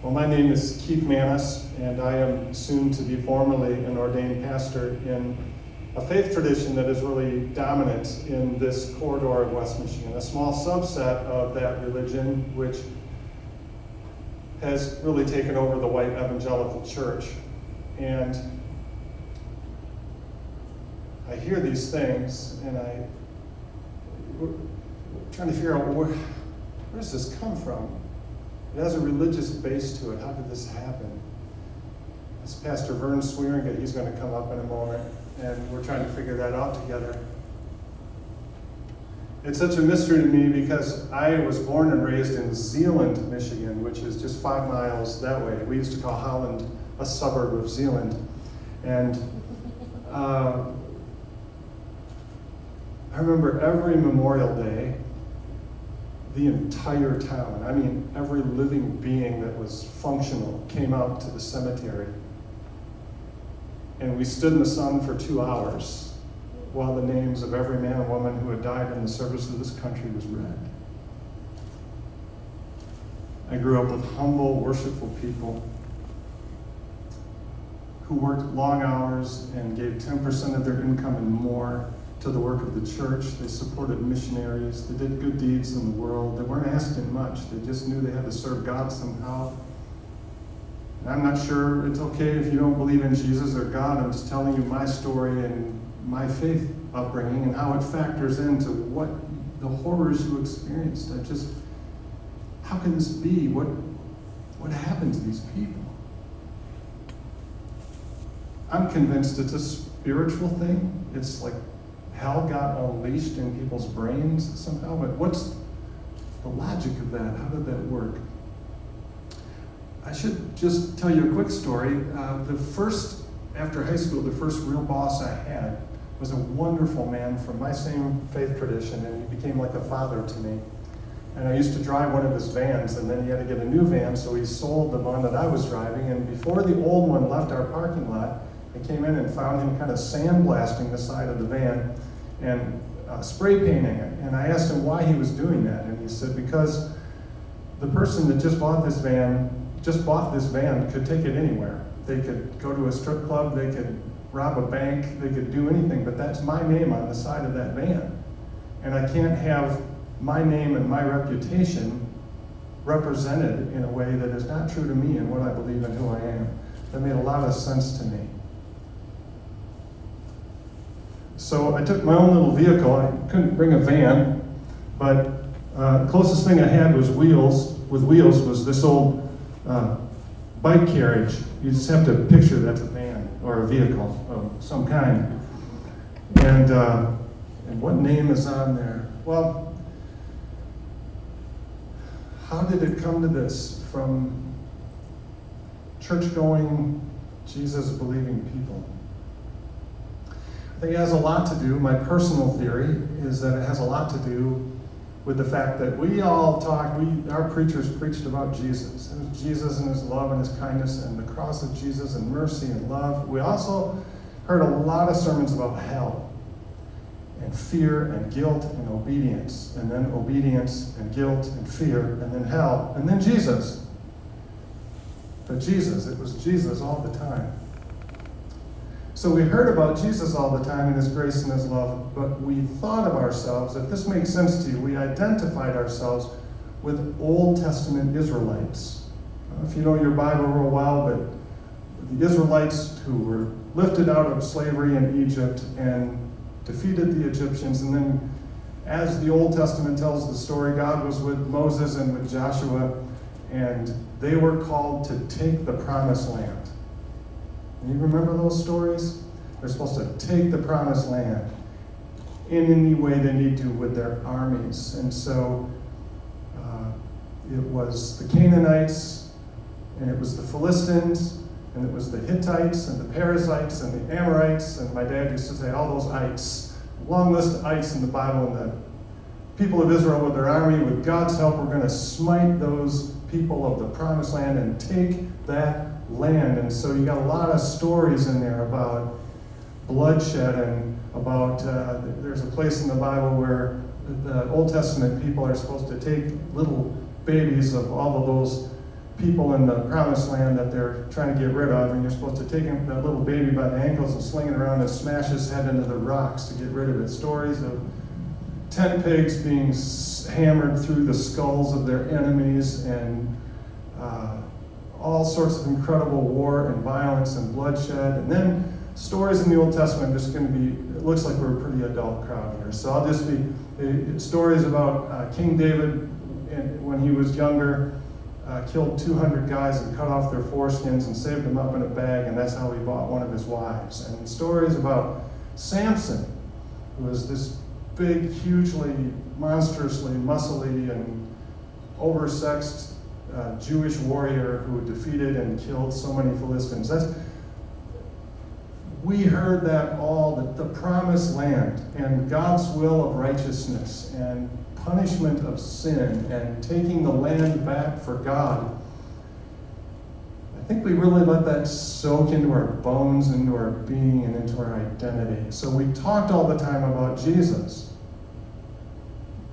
Well, my name is Keith Mannis, and I am soon to be formally an ordained pastor in a faith tradition that is really dominant in this corridor of West Michigan, a small subset of that religion which has really taken over the white evangelical church. And I hear these things, and we're trying to figure out where does this come from? It has a religious base to it. How did this happen? This Pastor Vern Swierenga, he's going to come up in a moment, and we're trying to figure that out together. It's such a mystery to me because I was born and raised in Zeeland, Michigan, which is just 5 miles that way. We used to call Holland a suburb of Zeeland. And I remember every Memorial Day, the entire town, I mean every living being that was functional, came out to the cemetery. And we stood in the sun for 2 hours while the names of every man and woman who had died in the service of this country was read. I grew up with humble, worshipful people who worked long hours and gave 10% of their income and more to the work of the church. They supported missionaries. They did good deeds in the world. They weren't asking much. They just knew they had to serve God somehow. And I'm not sure it's okay if you don't believe in Jesus or God. I'm just telling you my story and my faith upbringing and how it factors into what the horrors you experienced. How can this be? What happened to these people? I'm convinced it's a spiritual thing. It's like hell got unleashed in people's brains somehow, but what's the logic of that? How did that work? I should just tell you a quick story. After high school, the first real boss I had was a wonderful man from my same faith tradition, and he became like a father to me. And I used to drive one of his vans, and then he had to get a new van, so he sold the one that I was driving, and before the old one left our parking lot, I came in and found him kind of sandblasting the side of the van and spray painting it. And I asked him why he was doing that, and he said, because the person that just bought this van could take it anywhere. They could go to a strip club, they could rob a bank, they could do anything, but that's my name on the side of that van. And I can't have my name and my reputation represented in a way that is not true to me and what I believe and who I am. That made a lot of sense to me. So I took my own little vehicle. I couldn't bring a van, but the closest thing I had was wheels was this old bike carriage. You just have to picture that's a van or a vehicle of some kind. And what name is on there? Well, how did it come to this? From church-going, Jesus-believing people. I think it has a lot to do, my personal theory is that it has a lot to do with the fact that we all talked, our preachers preached about Jesus. It was Jesus and his love and his kindness and the cross of Jesus and mercy and love. We also heard a lot of sermons about hell and fear and guilt and obedience, and then obedience and guilt and fear, and then hell, and then Jesus. But it was Jesus all the time. So we heard about Jesus all the time and his grace and his love, but we thought of ourselves, if this makes sense to you, we identified ourselves with Old Testament Israelites. I don't know if you know your Bible real well, but the Israelites who were lifted out of slavery in Egypt and defeated the Egyptians, and then as the Old Testament tells the story, God was with Moses and with Joshua, and they were called to take the promised land. And you remember those stories? They're supposed to take the promised land in any way they need to with their armies. And so it was the Canaanites, and it was the Philistines, and it was the Hittites, and the Perizzites, and the Amorites, and my dad used to say all those ites. Long list of ites in the Bible, and the people of Israel with their army, with God's help, were going to smite those people of the promised land and take that land. And so you got a lot of stories in there about bloodshed, and about there's a place in the Bible where the Old Testament people are supposed to take little babies of all of those people in the promised land that they're trying to get rid of, and you're supposed to take that little baby by the ankles and sling it around and smash his head into the rocks to get rid of it. Stories of tent pigs being hammered through the skulls of their enemies, and all sorts of incredible war and violence and bloodshed. And then stories in the Old Testament are just going to be, it looks like we're a pretty adult crowd here. So I'll just be stories about King David when he was younger, killed 200 guys and cut off their foreskins and saved them up in a bag, and that's how he bought one of his wives. And stories about Samson, who was this big, hugely, monstrously, muscly, and oversexed Jewish warrior who defeated and killed so many Philistines. We heard that all, the promised land and God's will of righteousness and punishment of sin and taking the land back for God. I think we really let that soak into our bones, into our being, and into our identity. So we talked all the time about Jesus,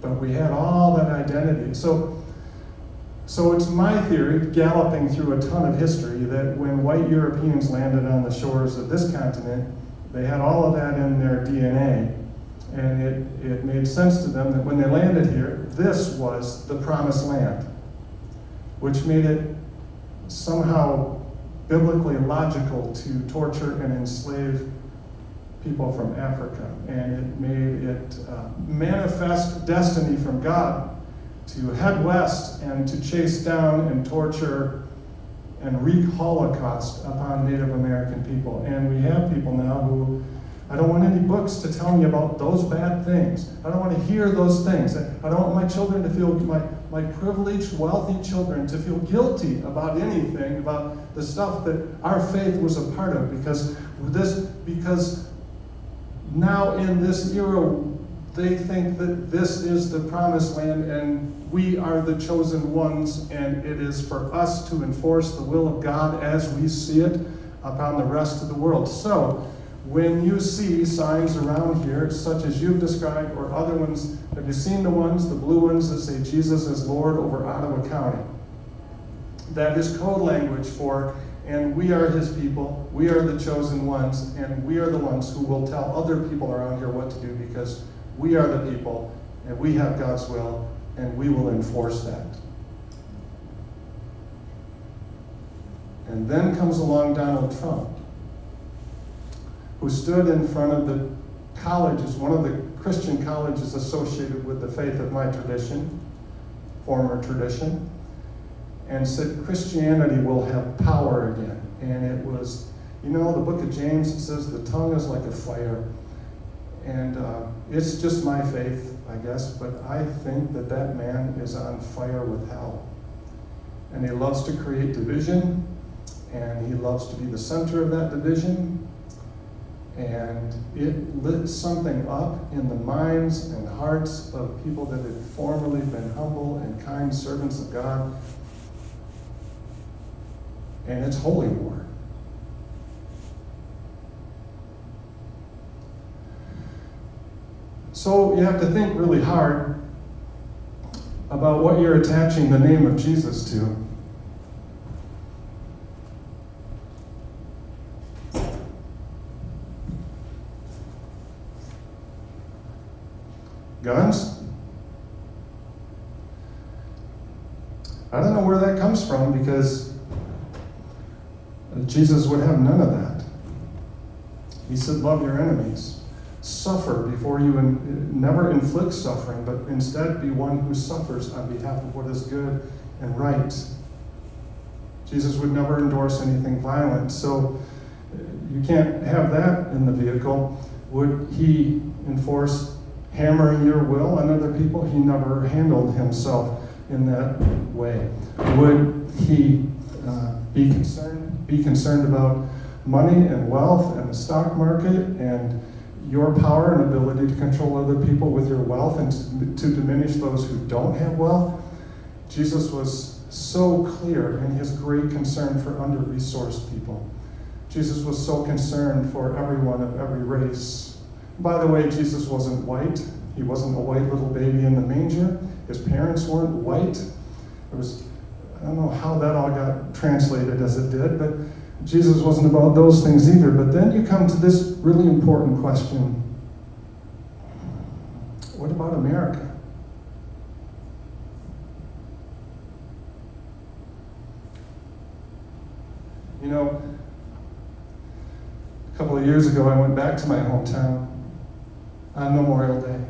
but we had all that identity. So it's my theory, galloping through a ton of history, that when white Europeans landed on the shores of this continent, they had all of that in their DNA. And it made sense to them that when they landed here, this was the promised land, which made it somehow biblically logical to torture and enslave people from Africa. And it made it manifest destiny from God to head west and to chase down and torture and wreak Holocaust upon Native American people. And we have people now who, I don't want any books to tell me about those bad things. I don't want to hear those things. I don't want my children to feel, my privileged, wealthy children to feel guilty about anything, about the stuff that our faith was a part of, because now in this era, they think that this is the promised land and we are the chosen ones, and it is for us to enforce the will of God as we see it upon the rest of the world. So, when you see signs around here, such as you've described, or other ones, have you seen the blue ones that say Jesus is Lord over Ottawa County? That is code language for, and we are his people, we are the chosen ones, and we are the ones who will tell other people around here what to do, because we are the people, and we have God's will, and we will enforce that. And then comes along Donald Trump, who stood in front of the colleges, one of the Christian colleges associated with the faith of my tradition, former tradition, and said Christianity will have power again. And it was, the book of James, it says the tongue is like a fire. And it's just my faith, I guess, but I think that man is on fire with hell. And he loves to create division, and he loves to be the center of that division. And it lit something up in the minds and hearts of people that had formerly been humble and kind servants of God. And it's holy war. So you have to think really hard about what you're attaching the name of Jesus to. Guns? I don't know where that comes from, because Jesus would have none of that. He said, love your enemies. Suffer before you, never inflict suffering, but instead be one who suffers on behalf of what is good and right. Jesus would never endorse anything violent, so you can't have that in the vehicle. Would he enforce hammering your will on other people? He never handled himself in that way. Would he be concerned about money and wealth and the stock market and your power and ability to control other people with your wealth and to diminish those who don't have wealth? Jesus was so clear in his great concern for under-resourced people. Jesus was so concerned for everyone of every race. By the way, Jesus wasn't white. He wasn't a white little baby in the manger. His parents weren't white. I don't know how that all got translated as it did, but Jesus wasn't about those things either. But then you come to this really important question. What about America? You know, a couple of years ago, I went back to my hometown on Memorial Day.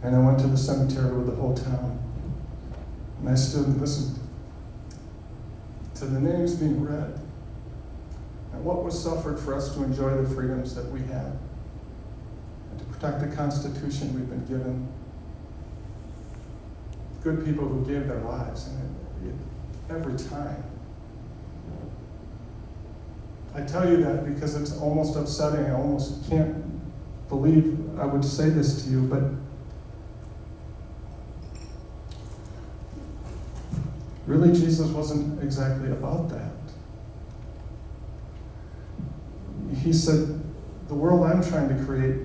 And I went to the cemetery with the whole town. And I stood and listened to the names being read and what was suffered for us to enjoy the freedoms that we have and to protect the Constitution we've been given. Good people who gave their lives, and every time. I tell you that because it's almost upsetting. I almost can't believe I would say this to you, but really, Jesus wasn't exactly about that. He said, the world I'm trying to create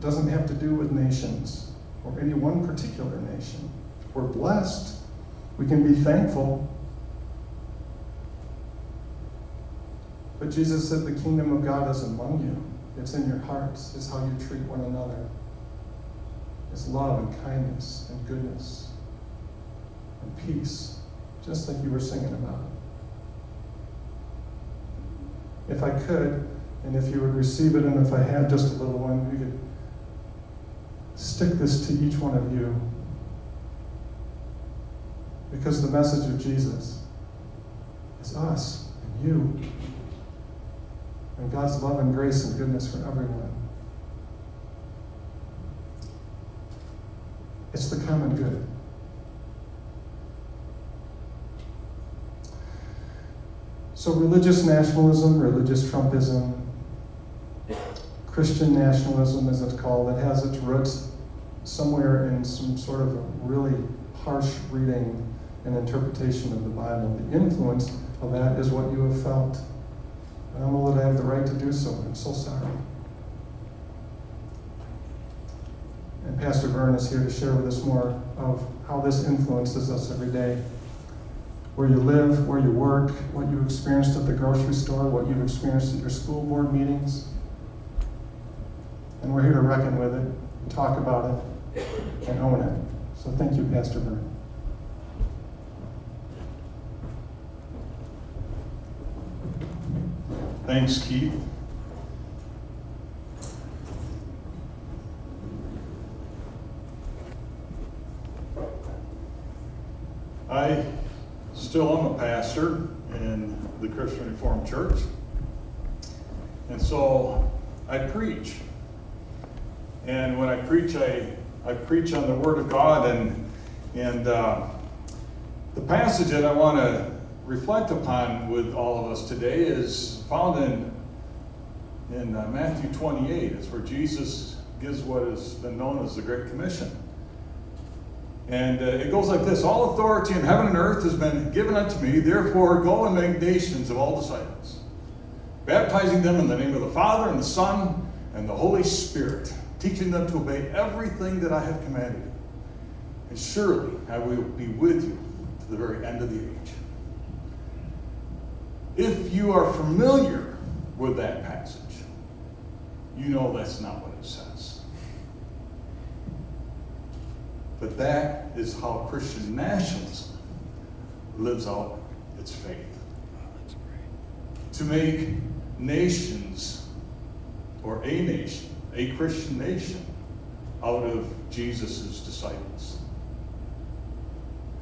doesn't have to do with nations or any one particular nation. We're blessed. We can be thankful. But Jesus said the kingdom of God is among you. It's in your hearts. It's how you treat one another. It's love and kindness and goodness and peace. Just like you were singing about. If I could, and if you would receive it, and if I had just a little one, we could stick this to each one of you. Because the message of Jesus is us and you. And God's love and grace and goodness for everyone. It's the common good. So religious nationalism, religious Trumpism, Christian nationalism as it's called, it has its roots somewhere in some sort of a really harsh reading and interpretation of the Bible. The influence of that is what you have felt. And I know that I have the right to do so. I'm so sorry. And Pastor Vern is here to share with us more of how this influences us every day. Where you live, where you work, what you experienced at the grocery store, what you experienced at your school board meetings. And we're here to reckon with it, and talk about it, and own it. So thank you, Pastor Vern. Thanks, Keith. I still am a pastor in the Christian Reformed Church, and so I preach. And when I preach, I preach on the Word of God, and the passage that I want to reflect upon with all of us today is found in Matthew 28. It's where Jesus gives what has been known as the Great Commission. And it goes like this: all authority in heaven and earth has been given unto me, therefore go and make nations of all disciples, baptizing them in the name of the Father and the Son and the Holy Spirit, teaching them to obey everything that I have commanded you. And surely I will be with you to the very end of the age. If you are familiar with that passage, you know that's not what it says. But that is how Christian nationalism lives out its faith. To make nations, or a nation, a Christian nation, out of Jesus' disciples.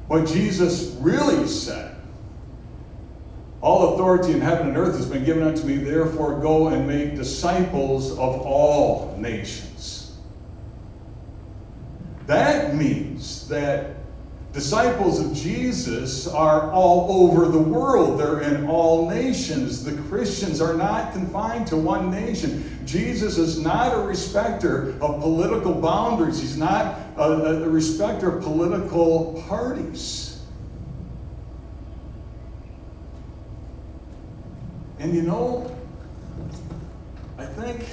What Jesus really said, all authority in heaven and earth has been given unto me, therefore go and make disciples of all nations. That means that disciples of Jesus are all over the world. They're in all nations. The Christians are not confined to one nation. Jesus is not a respecter of political boundaries. He's not a respecter of political parties. And you know, I think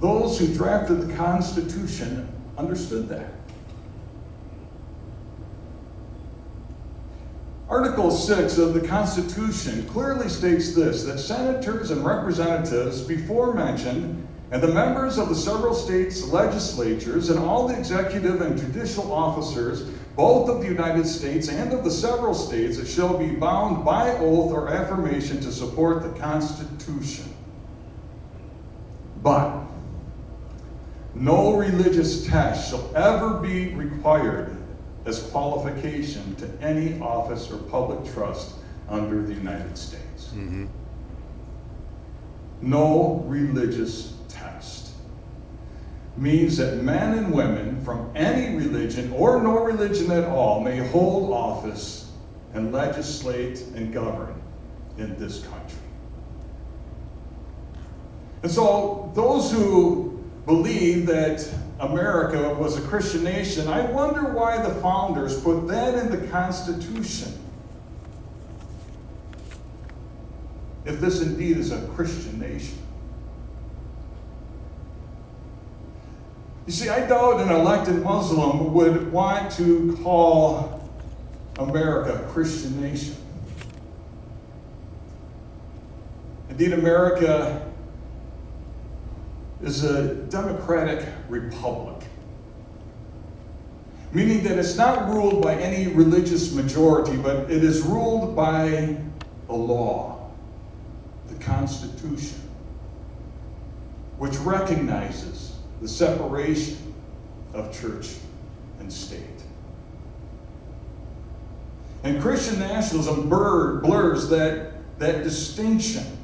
those who drafted the Constitution understood that. Article 6 of the Constitution clearly states this, that senators and representatives before mentioned, and the members of the several states' legislatures, and all the executive and judicial officers, both of the United States and of the several states, shall be bound by oath or affirmation to support the Constitution. But no religious test shall ever be required as qualification to any office or public trust under the United States. Mm-hmm. No religious test means that men and women from any religion or no religion at all may hold office and legislate and govern in this country. And so those who believe that America was a Christian nation, I wonder why the founders put that in the Constitution. If this indeed is a Christian nation. You see, I doubt an elected Muslim would want to call America a Christian nation. Indeed, America is a democratic republic, meaning that it's not ruled by any religious majority, but it is ruled by a law, the Constitution, which recognizes the separation of church and state. And Christian nationalism blurs that distinction.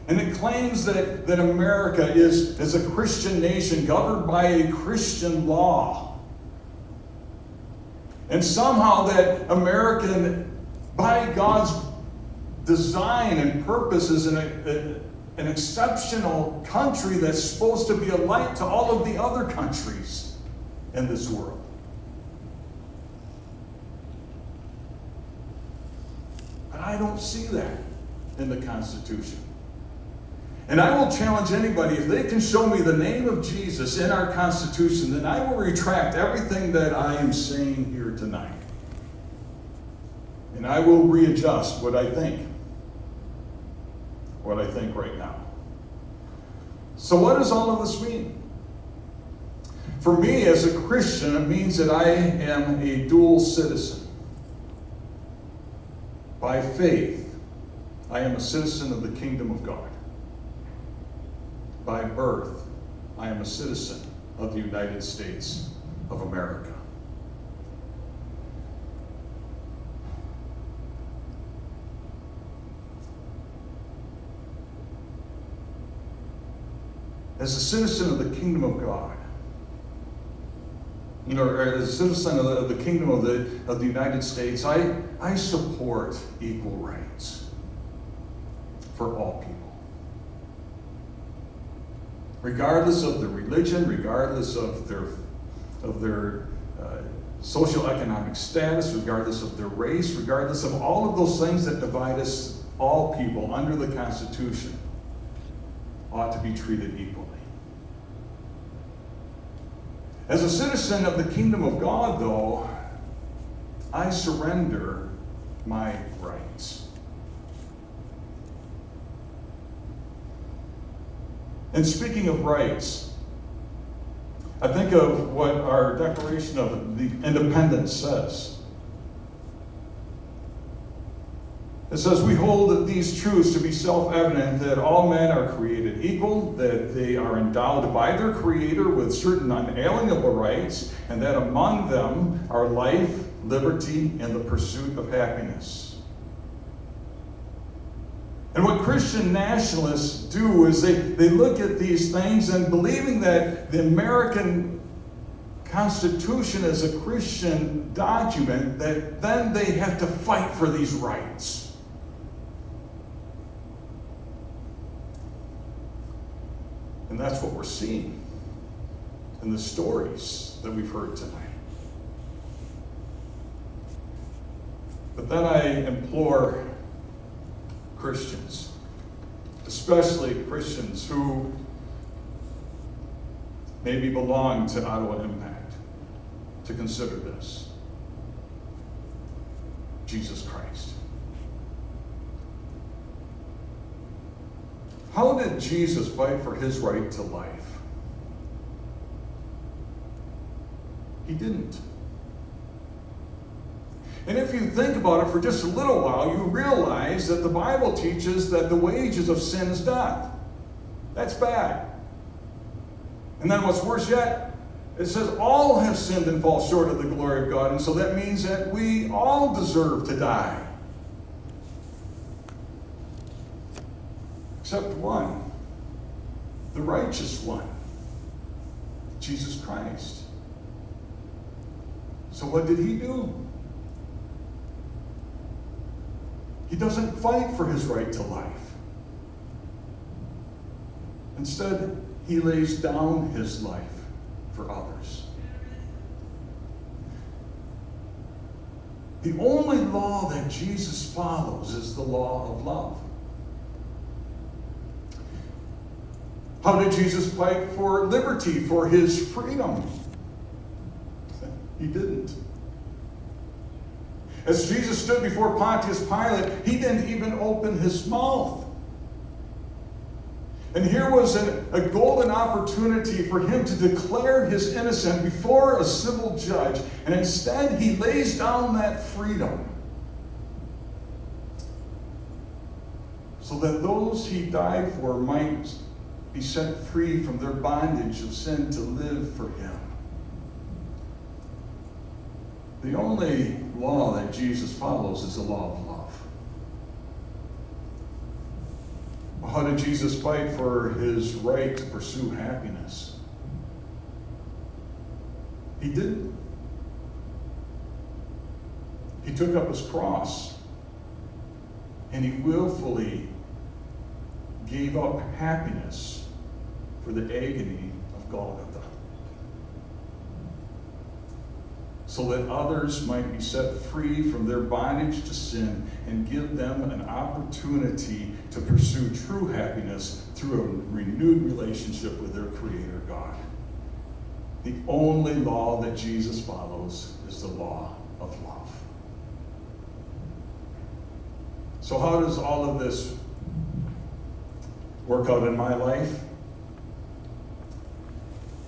And it claims that America is a Christian nation governed by a Christian law. And somehow that American, by God's design and purpose, is an exceptional country that's supposed to be a light to all of the other countries in this world. But I don't see that in the Constitution. And I will challenge anybody, if they can show me the name of Jesus in our Constitution, then I will retract everything that I am saying here tonight. And I will readjust what I think right now. So what does all of this mean? For me as a Christian, it means that I am a dual citizen. By faith, I am a citizen of the kingdom of God. By birth, I am a citizen of the United States of America. As a citizen of the kingdom of God, or as a citizen of the kingdom of the United States, I support equal rights for all people. Regardless of their religion, regardless of their socioeconomic status, regardless of their race, regardless of all of those things that divide us, all people under the Constitution ought to be treated equally. As a citizen of the kingdom of God, though, I surrender my rights. And speaking of rights, I think of what our Declaration of the Independence says. It says, we hold these truths to be self-evident, that all men are created equal, that they are endowed by their Creator with certain unalienable rights, and that among them are life, liberty, and the pursuit of happiness. And what Christian nationalists do is they look at these things and believing that the American Constitution is a Christian document, that then they have to fight for these rights. And that's what we're seeing in the stories that we've heard tonight. But then I implore Christians, especially Christians who maybe belong to Ottawa Impact, to consider this. Jesus Christ. How did Jesus fight for his right to life? He didn't. And if you think about it for just a little while, you realize that the Bible teaches that the wages of sin is death. That's bad. And then what's worse yet, it says all have sinned and fall short of the glory of God. And so that means that we all deserve to die. Except one, the righteous one, Jesus Christ. So what did he do? He doesn't fight for his right to life. Instead, he lays down his life for others. The only law that Jesus follows is the law of love. How did Jesus fight for liberty, for his freedom? He didn't. As Jesus stood before Pontius Pilate, he didn't even open his mouth. And here was a golden opportunity for him to declare his innocence before a civil judge, and instead he lays down that freedom so that those he died for might be set free from their bondage of sin to live for him. The only law that Jesus follows is the law of love. How did Jesus fight for his right to pursue happiness? He didn't. He took up his cross and he willfully gave up happiness for the agony of Golgotha, so that others might be set free from their bondage to sin and give them an opportunity to pursue true happiness through a renewed relationship with their Creator God. The only law that Jesus follows is the law of love. So how does all of this work out in my life?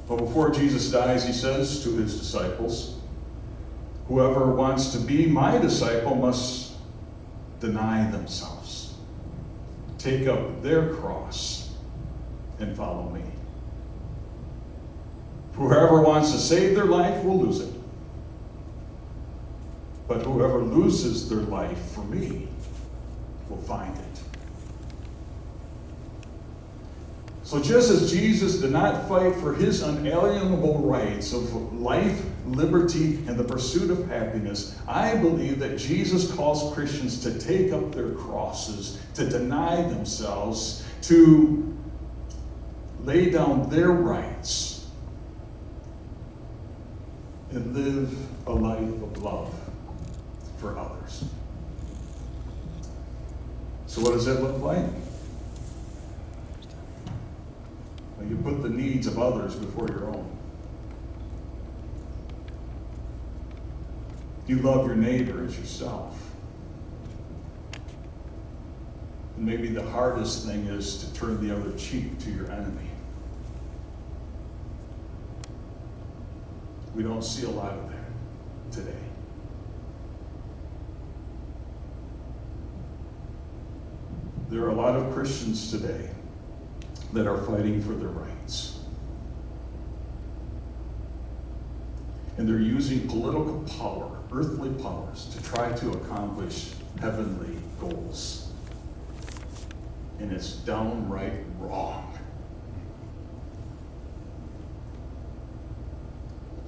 Well, before Jesus dies, he says to his disciples, whoever wants to be my disciple must deny themselves, take up their cross, and follow me. Whoever wants to save their life will lose it. But whoever loses their life for me will find it. So just as Jesus did not fight for his unalienable rights of life, liberty, and the pursuit of happiness, I believe that Jesus calls Christians to take up their crosses, to deny themselves, to lay down their rights, and live a life of love for others. So what does that look like? Well, you put the needs of others before your own. You love your neighbor as yourself. And maybe the hardest thing is to turn the other cheek to your enemy. We don't see a lot of that today. There are a lot of Christians today that are fighting for their rights. And they're using political power, earthly powers, to try to accomplish heavenly goals. And it's downright wrong.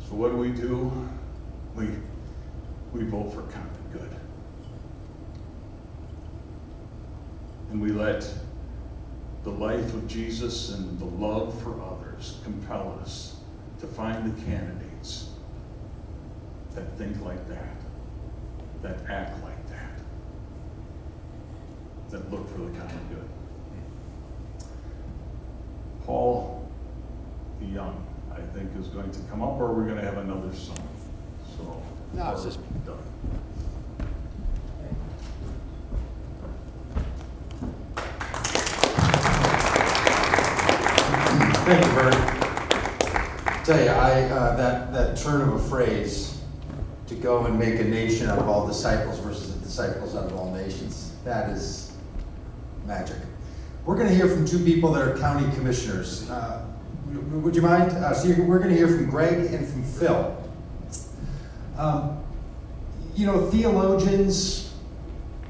So what do? We vote for common good. And we let the life of Jesus and the love for others compel us to find the candidates that think like that act like that look for the common good. Paul DeYoung, I think, is going to come up, or we're going to have another song. So, no, it's just done. Thank you, Vern. I tell you, that turn of a phrase, to go and make a nation out of all disciples versus the disciples out of all nations, that is magic. We're going to hear from two people that are county commissioners. Would you mind? We're going to hear from Greg and from Phil. Theologians,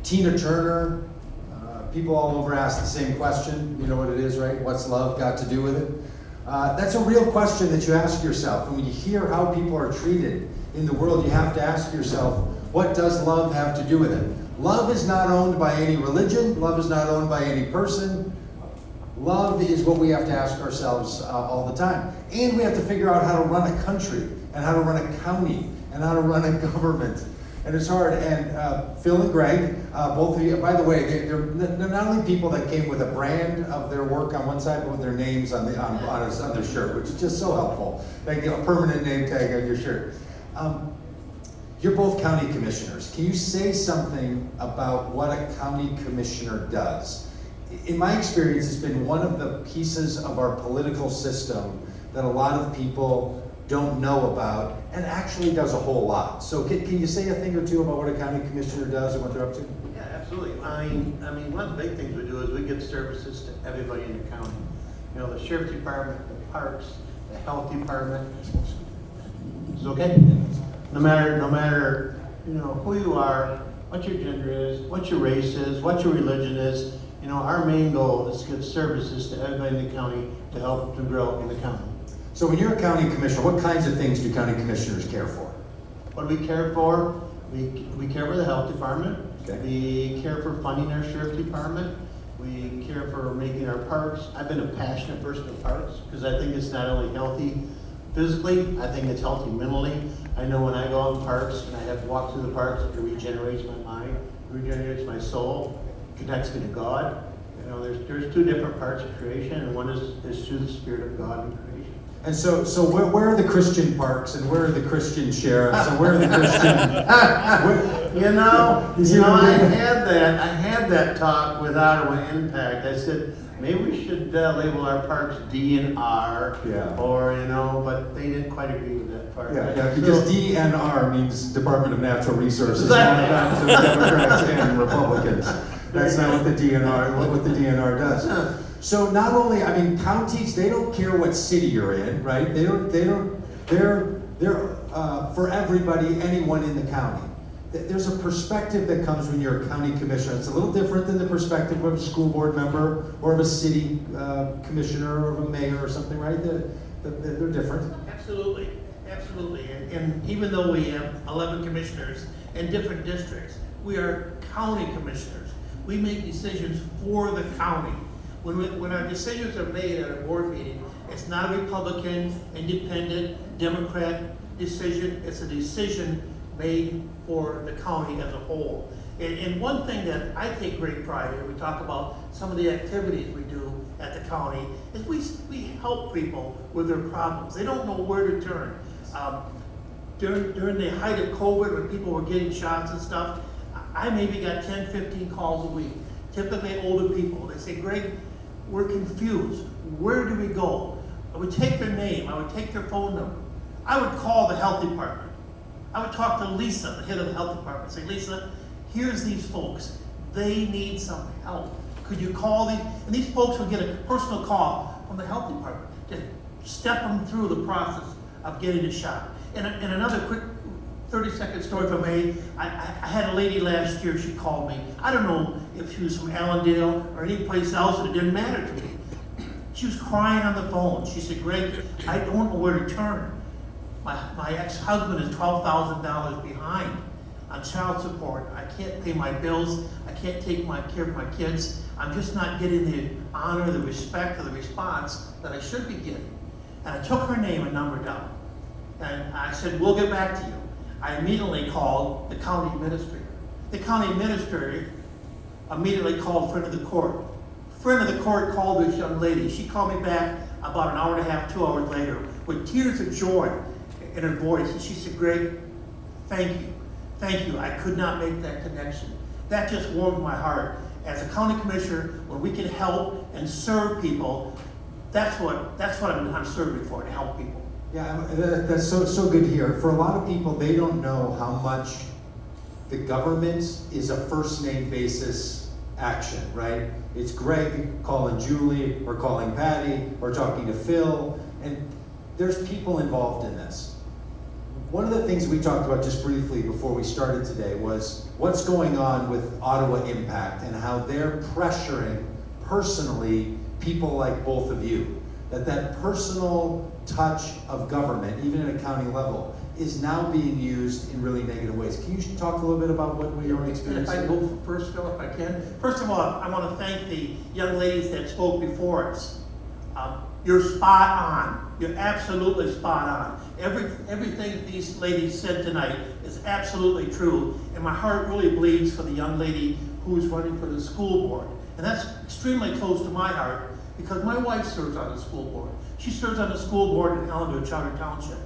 Tina Turner, people all over ask the same question. You know what it is, right? What's love got to do with it? That's a real question that you ask yourself. And when you hear how people are treated in the world, you have to ask yourself, what does love have to do with it? Love is not owned by any religion. Love is not owned by any person. Love is what we have to ask ourselves all the time. And we have to figure out how to run a country, and how to run a county, and how to run a government. And it's hard. And Phil and Greg, both of you, by the way, they're not only people that came with a brand of their work on one side, but with their names on their shirt, which is just so helpful. Like a permanent name tag on your shirt. You're both county commissioners. Can you say something about what a county commissioner does? In my experience, it's been one of the pieces of our political system that a lot of people don't know about, and actually does a whole lot. So can you say a thing or two about what a county commissioner does and what they're up to? Yeah, absolutely. I mean, one of the big things we do is we give services to everybody in the county. You know, the sheriff's department, the parks, the health department. It's okay. No matter who you are, what your gender is, what your race is, what your religion is. Our main goal is to give services to everybody in the county to help to grow in the county. So when you're a county commissioner, what kinds of things do county commissioners care for? What do we care for? We care for the health department. Okay. We care for funding our sheriff department. We care for making our parks. I've been a passionate person of parks because I think it's not only healthy physically, I think it's healthy mentally. I know when I go out in parks and I have to walk through the parks, it regenerates my mind, regenerates my soul, connects me to God. There's two different parts of creation, and one is through the Spirit of God in creation. And so where are the Christian parks, and where are the Christian sheriffs, and where are the Christian? I had that talk with Ottawa Impact. I said maybe we should label our parks DNR, but they didn't quite agree with that part. Yeah, because DNR means Department of Natural Resources, not of Democrats and Republicans. That's not what the DNR does. So not only, counties, they don't care what city you're in, right? They're for everybody, anyone in the county. There's a perspective that comes when you're a county commissioner. It's a little different than the perspective of a school board member or of a city commissioner or of a mayor or something, right? They're different. Absolutely. And even though we have 11 commissioners in different districts, we are county commissioners. We make decisions for the county. When our decisions are made at a board meeting, it's not a Republican, independent, Democrat decision. It's a decision made for the county as a whole. And one thing that I take great pride in, we talk about some of the activities we do at the county, is we help people with their problems. They don't know where to turn. During the height of COVID, when people were getting shots and stuff, I maybe got 10, 15 calls a week, typically older people. They say, Greg, we're confused. Where do we go? I would take their name. I would take their phone number. I would call the health department. I would talk to Lisa, the head of the health department, say, Lisa, here's these folks. They need some help. Could you call these? And these folks would get a personal call from the health department to step them through the process of getting a shot. And another quick 30-second story from me. I had a lady last year, she called me. I don't know if she was from Allendale or any place else, and it didn't matter to me. She was crying on the phone. She said, Greg, I don't know where to turn. My ex-husband is $12,000 behind on child support. I can't pay my bills. I can't take care of my kids. I'm just not getting the honor, the respect, or the response that I should be getting. And I took her name and number down. And I said, we'll get back to you. I immediately called the county administrator. The county administrator immediately called friend of the court. Friend of the court called this young lady. She called me back about an hour and a half, 2 hours later, with tears of joy in her voice. And she said, Greg, thank you. Thank you. I could not make that connection. That just warmed my heart. As a county commissioner, when we can help and serve people, that's what I'm serving for, to help people. Yeah, that's so good to hear. For a lot of people, they don't know how much the government is a first name basis action, right? It's Greg calling Julie or calling Patty or talking to Phil, and there's people involved in this. One of the things we talked about just briefly before we started today was what's going on with Ottawa Impact and how they're pressuring personally people like both of you. That personal touch of government, even at a county level, is now being used in really negative ways. Can you talk a little bit about what we are experiencing? If I go first, Phil, if I can. First of all, I want to thank the young ladies that spoke before us. You're spot on. You're absolutely spot on. Everything these ladies said tonight is absolutely true, and my heart really bleeds for the young lady who's running for the school board. And that's extremely close to my heart because my wife serves on the school board. She serves on the school board in Holland, Charter Township.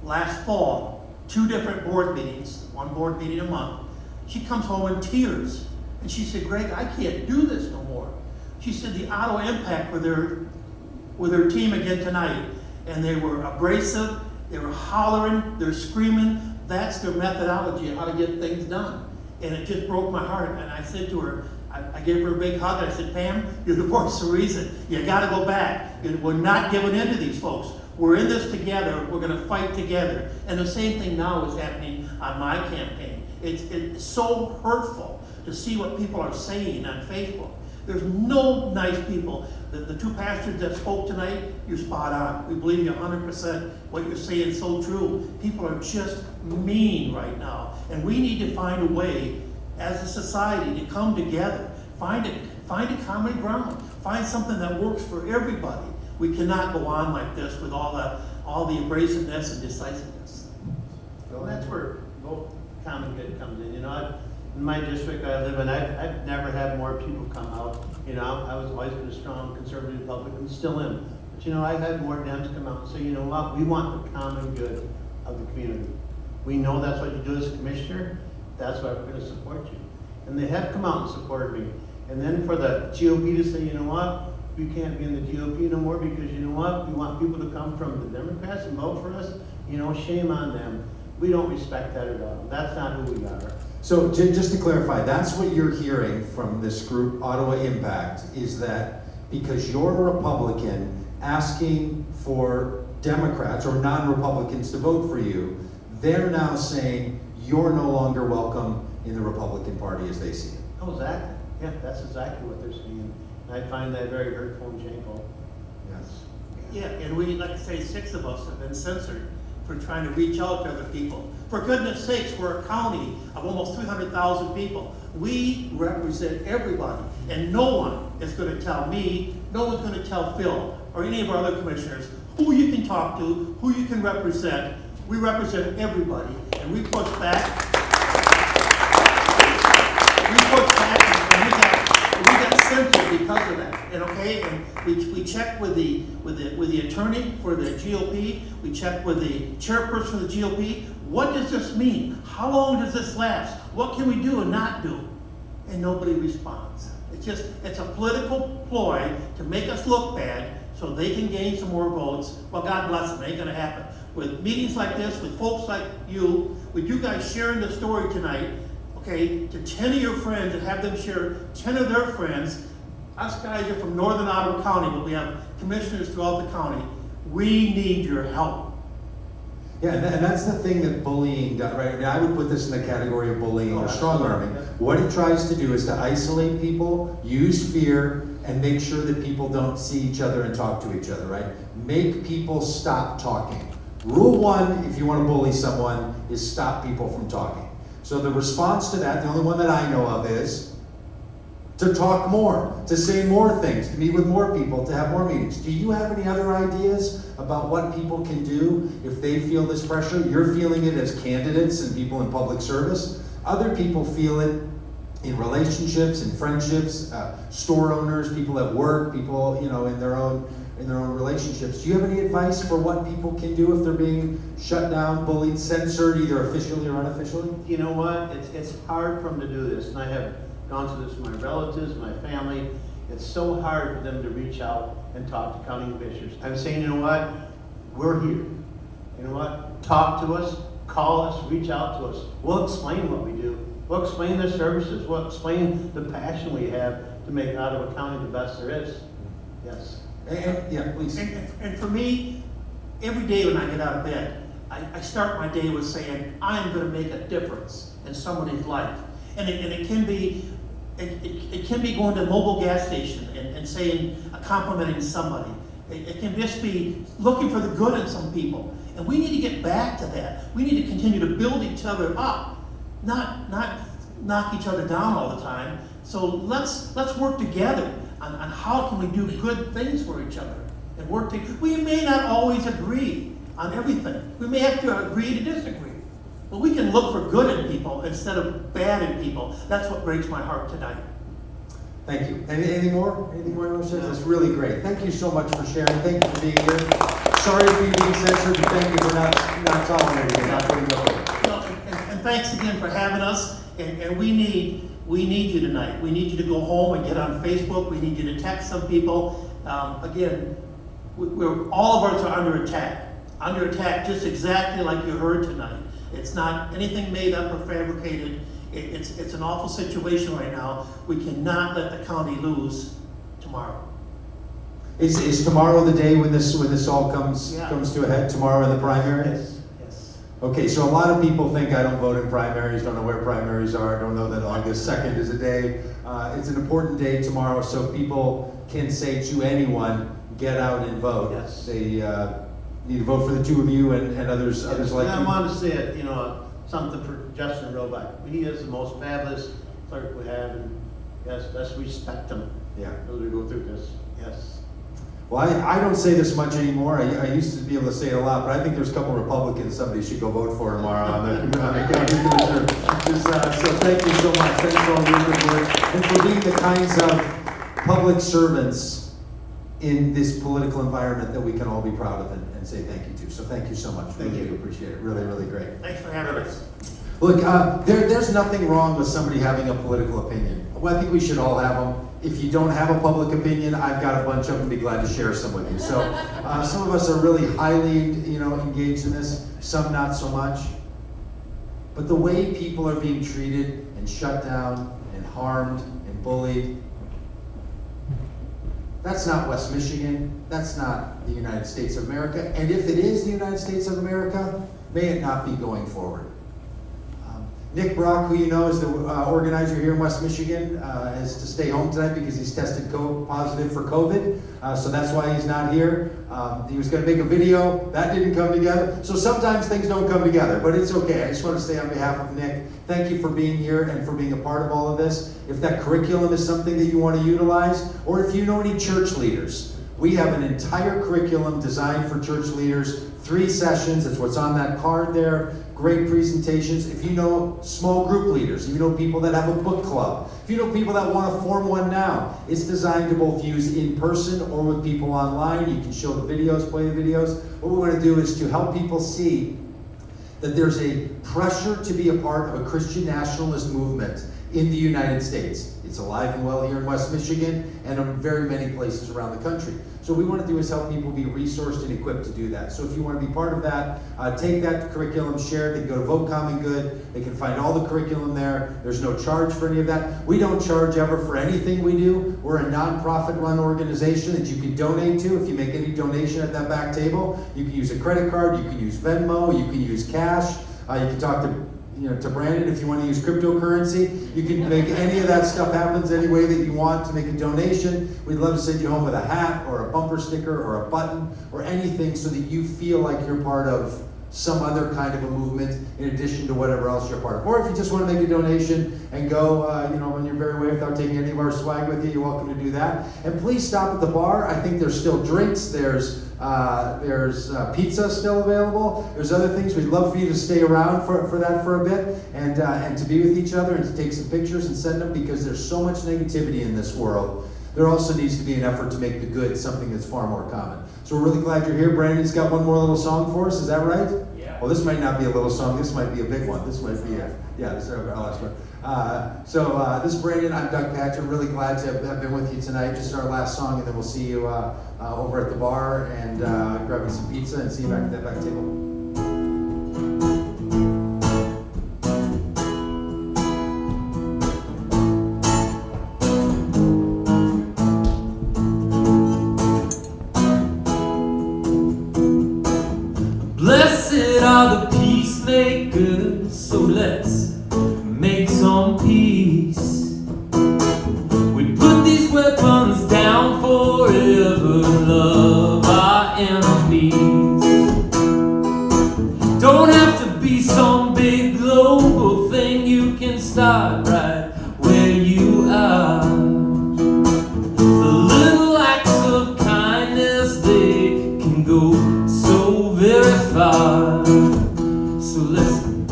Last fall, 2 different board meetings, 1 board meeting a month. She comes home in tears, and she said, Greg, I can't do this no more. She said the Ottawa Impact with their team again tonight, and they were abrasive, they were hollering, they're screaming. That's their methodology of how to get things done. And it just broke my heart. And I said to her, I gave her a big hug, and I said, Pam, you're the voice of reason. You gotta go back. We're not giving in to these folks. We're in this together, we're gonna fight together. And the same thing now is happening on my campaign. It's so hurtful to see what people are saying on Facebook. There's no nice people. The 2 pastors that spoke tonight, you're spot on. We believe you 100%. What you're saying is so true. People are just mean right now. And we need to find a way as a society to come together. Find a common ground. Find something that works for everybody. We cannot go on like this with all the abrasiveness and decisiveness. Well, that's where common good comes in. You know, in my district I live in, I've never had more people come out. You know, I was always been a strong conservative Republican, still am. But you know, I've had more Dems come out and say, you know what, we want the common good of the community. We know that's what you do as a commissioner. That's why we're going to support you. And they have come out and supported me. And then for the GOP to say, you know what, we can't be in the GOP no more because you know what, we want people to come from the Democrats and vote for us. You know, shame on them. We don't respect that at all. That's not who we are. So just to clarify, that's what you're hearing from this group, Ottawa Impact, is that because you're a Republican asking for Democrats or non-Republicans to vote for you, they're now saying you're no longer welcome in the Republican Party as they see it. Oh, exactly. Yeah, that's exactly what they're saying. And I find that very hurtful and shameful. Yes. Yeah, and we, like I say, 6 of us have been censored for trying to reach out to other people. For goodness sakes, we're a county of almost 300,000 people. We represent everybody, and no one is going to tell me, no one's going to tell Phil or any of our other commissioners who you can talk to, who you can represent. We represent everybody, and we push back. And we got censored because of that. And okay, and we checked with the attorney for the GOP. We checked with the chairperson of the GOP. What does this mean? How long does this last? What can we do and not do? And nobody responds. It's a political ploy to make us look bad so they can gain some more votes. Well, God bless them, it ain't gonna happen. With meetings like this, with folks like you, with you guys sharing the story tonight, okay, to 10 of your friends and have them share 10 of their friends. Us guys are from northern Ottawa County, but we have commissioners throughout the county. We need your help. Yeah, and that's the thing that bullying does, right? I mean, I would put this in the category of bullying or strong arming. What it tries to do is to isolate people, use fear, and make sure that people don't see each other and talk to each other, right? Make people stop talking. Rule one, if you want to bully someone, is stop people from talking. So the response to that, the only one that I know of, is to talk more, to say more things, to meet with more people, to have more meetings. Do you have any other ideas about what people can do if they feel this pressure? You're feeling it as candidates and people in public service. Other people feel it in relationships, in friendships, store owners, people at work, people, you know, in their own relationships. Do you have any advice for what people can do if they're being shut down, bullied, censored, either officially or unofficially? You know what? It's hard for them to do this, and I have gone through this with my relatives, my family. It's so hard for them to reach out and talk to county commissioners. I'm saying, you know what? We're here. You know what? Talk to us, call us, reach out to us. We'll explain what we do. We'll explain the services. We'll explain the passion we have to make Ottawa County the best there is. Yes. Yeah, please. And for me, every day when I get out of bed, I start my day with saying, I'm gonna make a difference in somebody's life. And it can be going to a mobile gas station and saying, complimenting somebody. It can just be looking for the good in some people. And we need to get back to that. We need to continue to build each other up, not knock each other down all the time. So let's work together on how can we do good things for each other and work together. We may not always agree on everything. We may have to agree to disagree. But we can look for good in people instead of bad in people. That's what breaks my heart tonight. Thank you. Anything more? Anything more you want to say? That's really great. Thank you so much for sharing. Thank you for being here. Sorry for you being censored, but thank you for not tolerating it, not putting up with it. No, and thanks again for having us. And we need you tonight. We need you to go home and get on Facebook. We need you to text some people. Again, all of us are under attack. Under attack just exactly like you heard tonight. It's not anything made up or fabricated. It's an awful situation right now. We cannot let the county lose tomorrow. Is tomorrow the day when this all comes to a head? Tomorrow in the primary? Yes. Okay, so a lot of people think I don't vote in primaries, don't know where primaries are, don't know that August 2nd is a day. It's an important day tomorrow, so people can say to anyone, get out and vote. Yes. They need to vote for the two of you and others like you. I want to say it, something for Justin Roebuck. He is the most fabulous clerk we have, and yes, let's respect him. Yeah. As we go through this. Yes. Well, I don't say this much anymore. I used to be able to say it a lot, but I think there's a couple Republicans somebody should go vote for tomorrow on the county commissioner. So thank you so much. Thanks for all your good work and for being the kinds of public servants in this political environment that we can all be proud of and say thank you to. So thank you so much. Really do appreciate it. Really, really great. Thanks for having us. Look, there's nothing wrong with somebody having a political opinion. Well, I think we should all have them. If you don't have a public opinion, I've got a bunch of them. Be glad to share some with you. So some of us are really highly, engaged in this. Some not so much. But the way people are being treated and shut down and harmed and bullied, that's not West Michigan. That's not the United States of America. And if it is the United States of America, may it not be going forward. Nick Brock, who you know is the organizer here in West Michigan, has to stay home tonight because he's tested positive for COVID. So that's why he's not here. He was going to make a video. That didn't come together. So sometimes things don't come together, but it's okay. I just want to say on behalf of Nick, thank you for being here and for being a part of all of this. If that curriculum is something that you want to utilize, or if you know any church leaders, we have an entire curriculum designed for church leaders, 3 sessions. That's what's on that card there. Great presentations. If you know small group leaders, if you know people that have a book club, if you know people that want to form one now, it's designed to both use in person or with people online. You can show the videos, play the videos. What we want to do is to help people see that there's a pressure to be a part of a Christian nationalist movement in the United States. It's alive and well here in West Michigan and in very many places around the country. So So what we want to do is help people be resourced and equipped to do that. So if you want to be part of that, take that curriculum, share it. They can go to Vote Common Good. They can find all the curriculum there. There's no charge for any of that. We don't charge ever for anything we do. We're a non-profit-run organization that you can donate to. If you make any donation at that back table, you can use a credit card, you can use Venmo, you can use cash. You can talk to Brandon if you want to use cryptocurrency. You can make any of that stuff happen any way that you want to make a donation. We'd love to send you home with a hat or a bumper sticker or a button or anything so that you feel like you're part of some other kind of a movement in addition to whatever else you're part of. Or if you just want to make a donation and go on your merry way without taking any of our swag with you, you're welcome to do that. And please stop at the bar. I think there's still drinks. There's pizza still available. There's other things. We'd love for you to stay around for that for a bit and to be with each other and to take some pictures and send them, because there's so much negativity in this world. There also needs to be an effort to make the good something that's far more common. So we're really glad you're here. Brandon's got one more little song for us. Is that right? Yeah. Well, this might not be a little song. This might be a big one. This might be this is our last one. This is Brandon. I'm Doug Pagitt. Really glad to have been with you tonight. This is our last song, and then we'll see you over at the bar and grab you some pizza and see you back at that back table. Blessed are the peacemakers, so let's make some peace. We put these weapons down forever, love our enemies. Don't have to be some big global thing, you can start right where you are. The little acts of kindness, they can go so very far. So listen,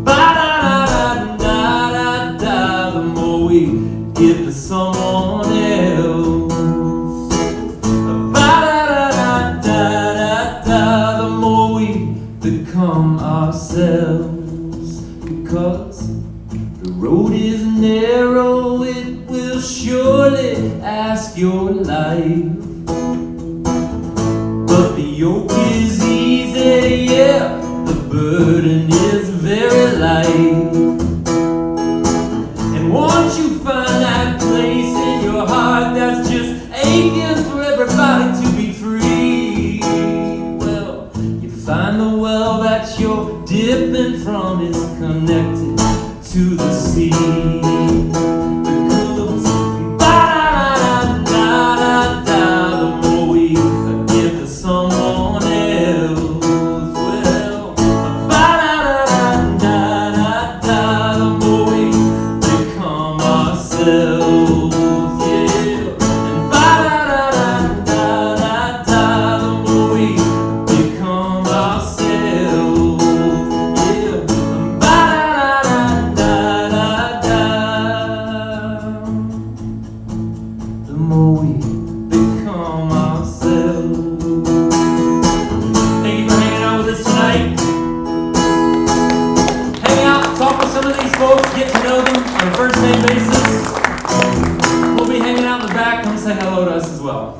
ba-da-da-da-da-da-da, the more we give to someone else. Ba-da-da-da-da-da-da, the more we become ourselves. Because the road is narrow, it will surely ask your life. But the yoke is easy, yeah, the burden is very light. And once you find that place in your heart that's just aching for everybody to be free, well, you find the well that you're dipping from is connected to the sea. Say hello to us as well.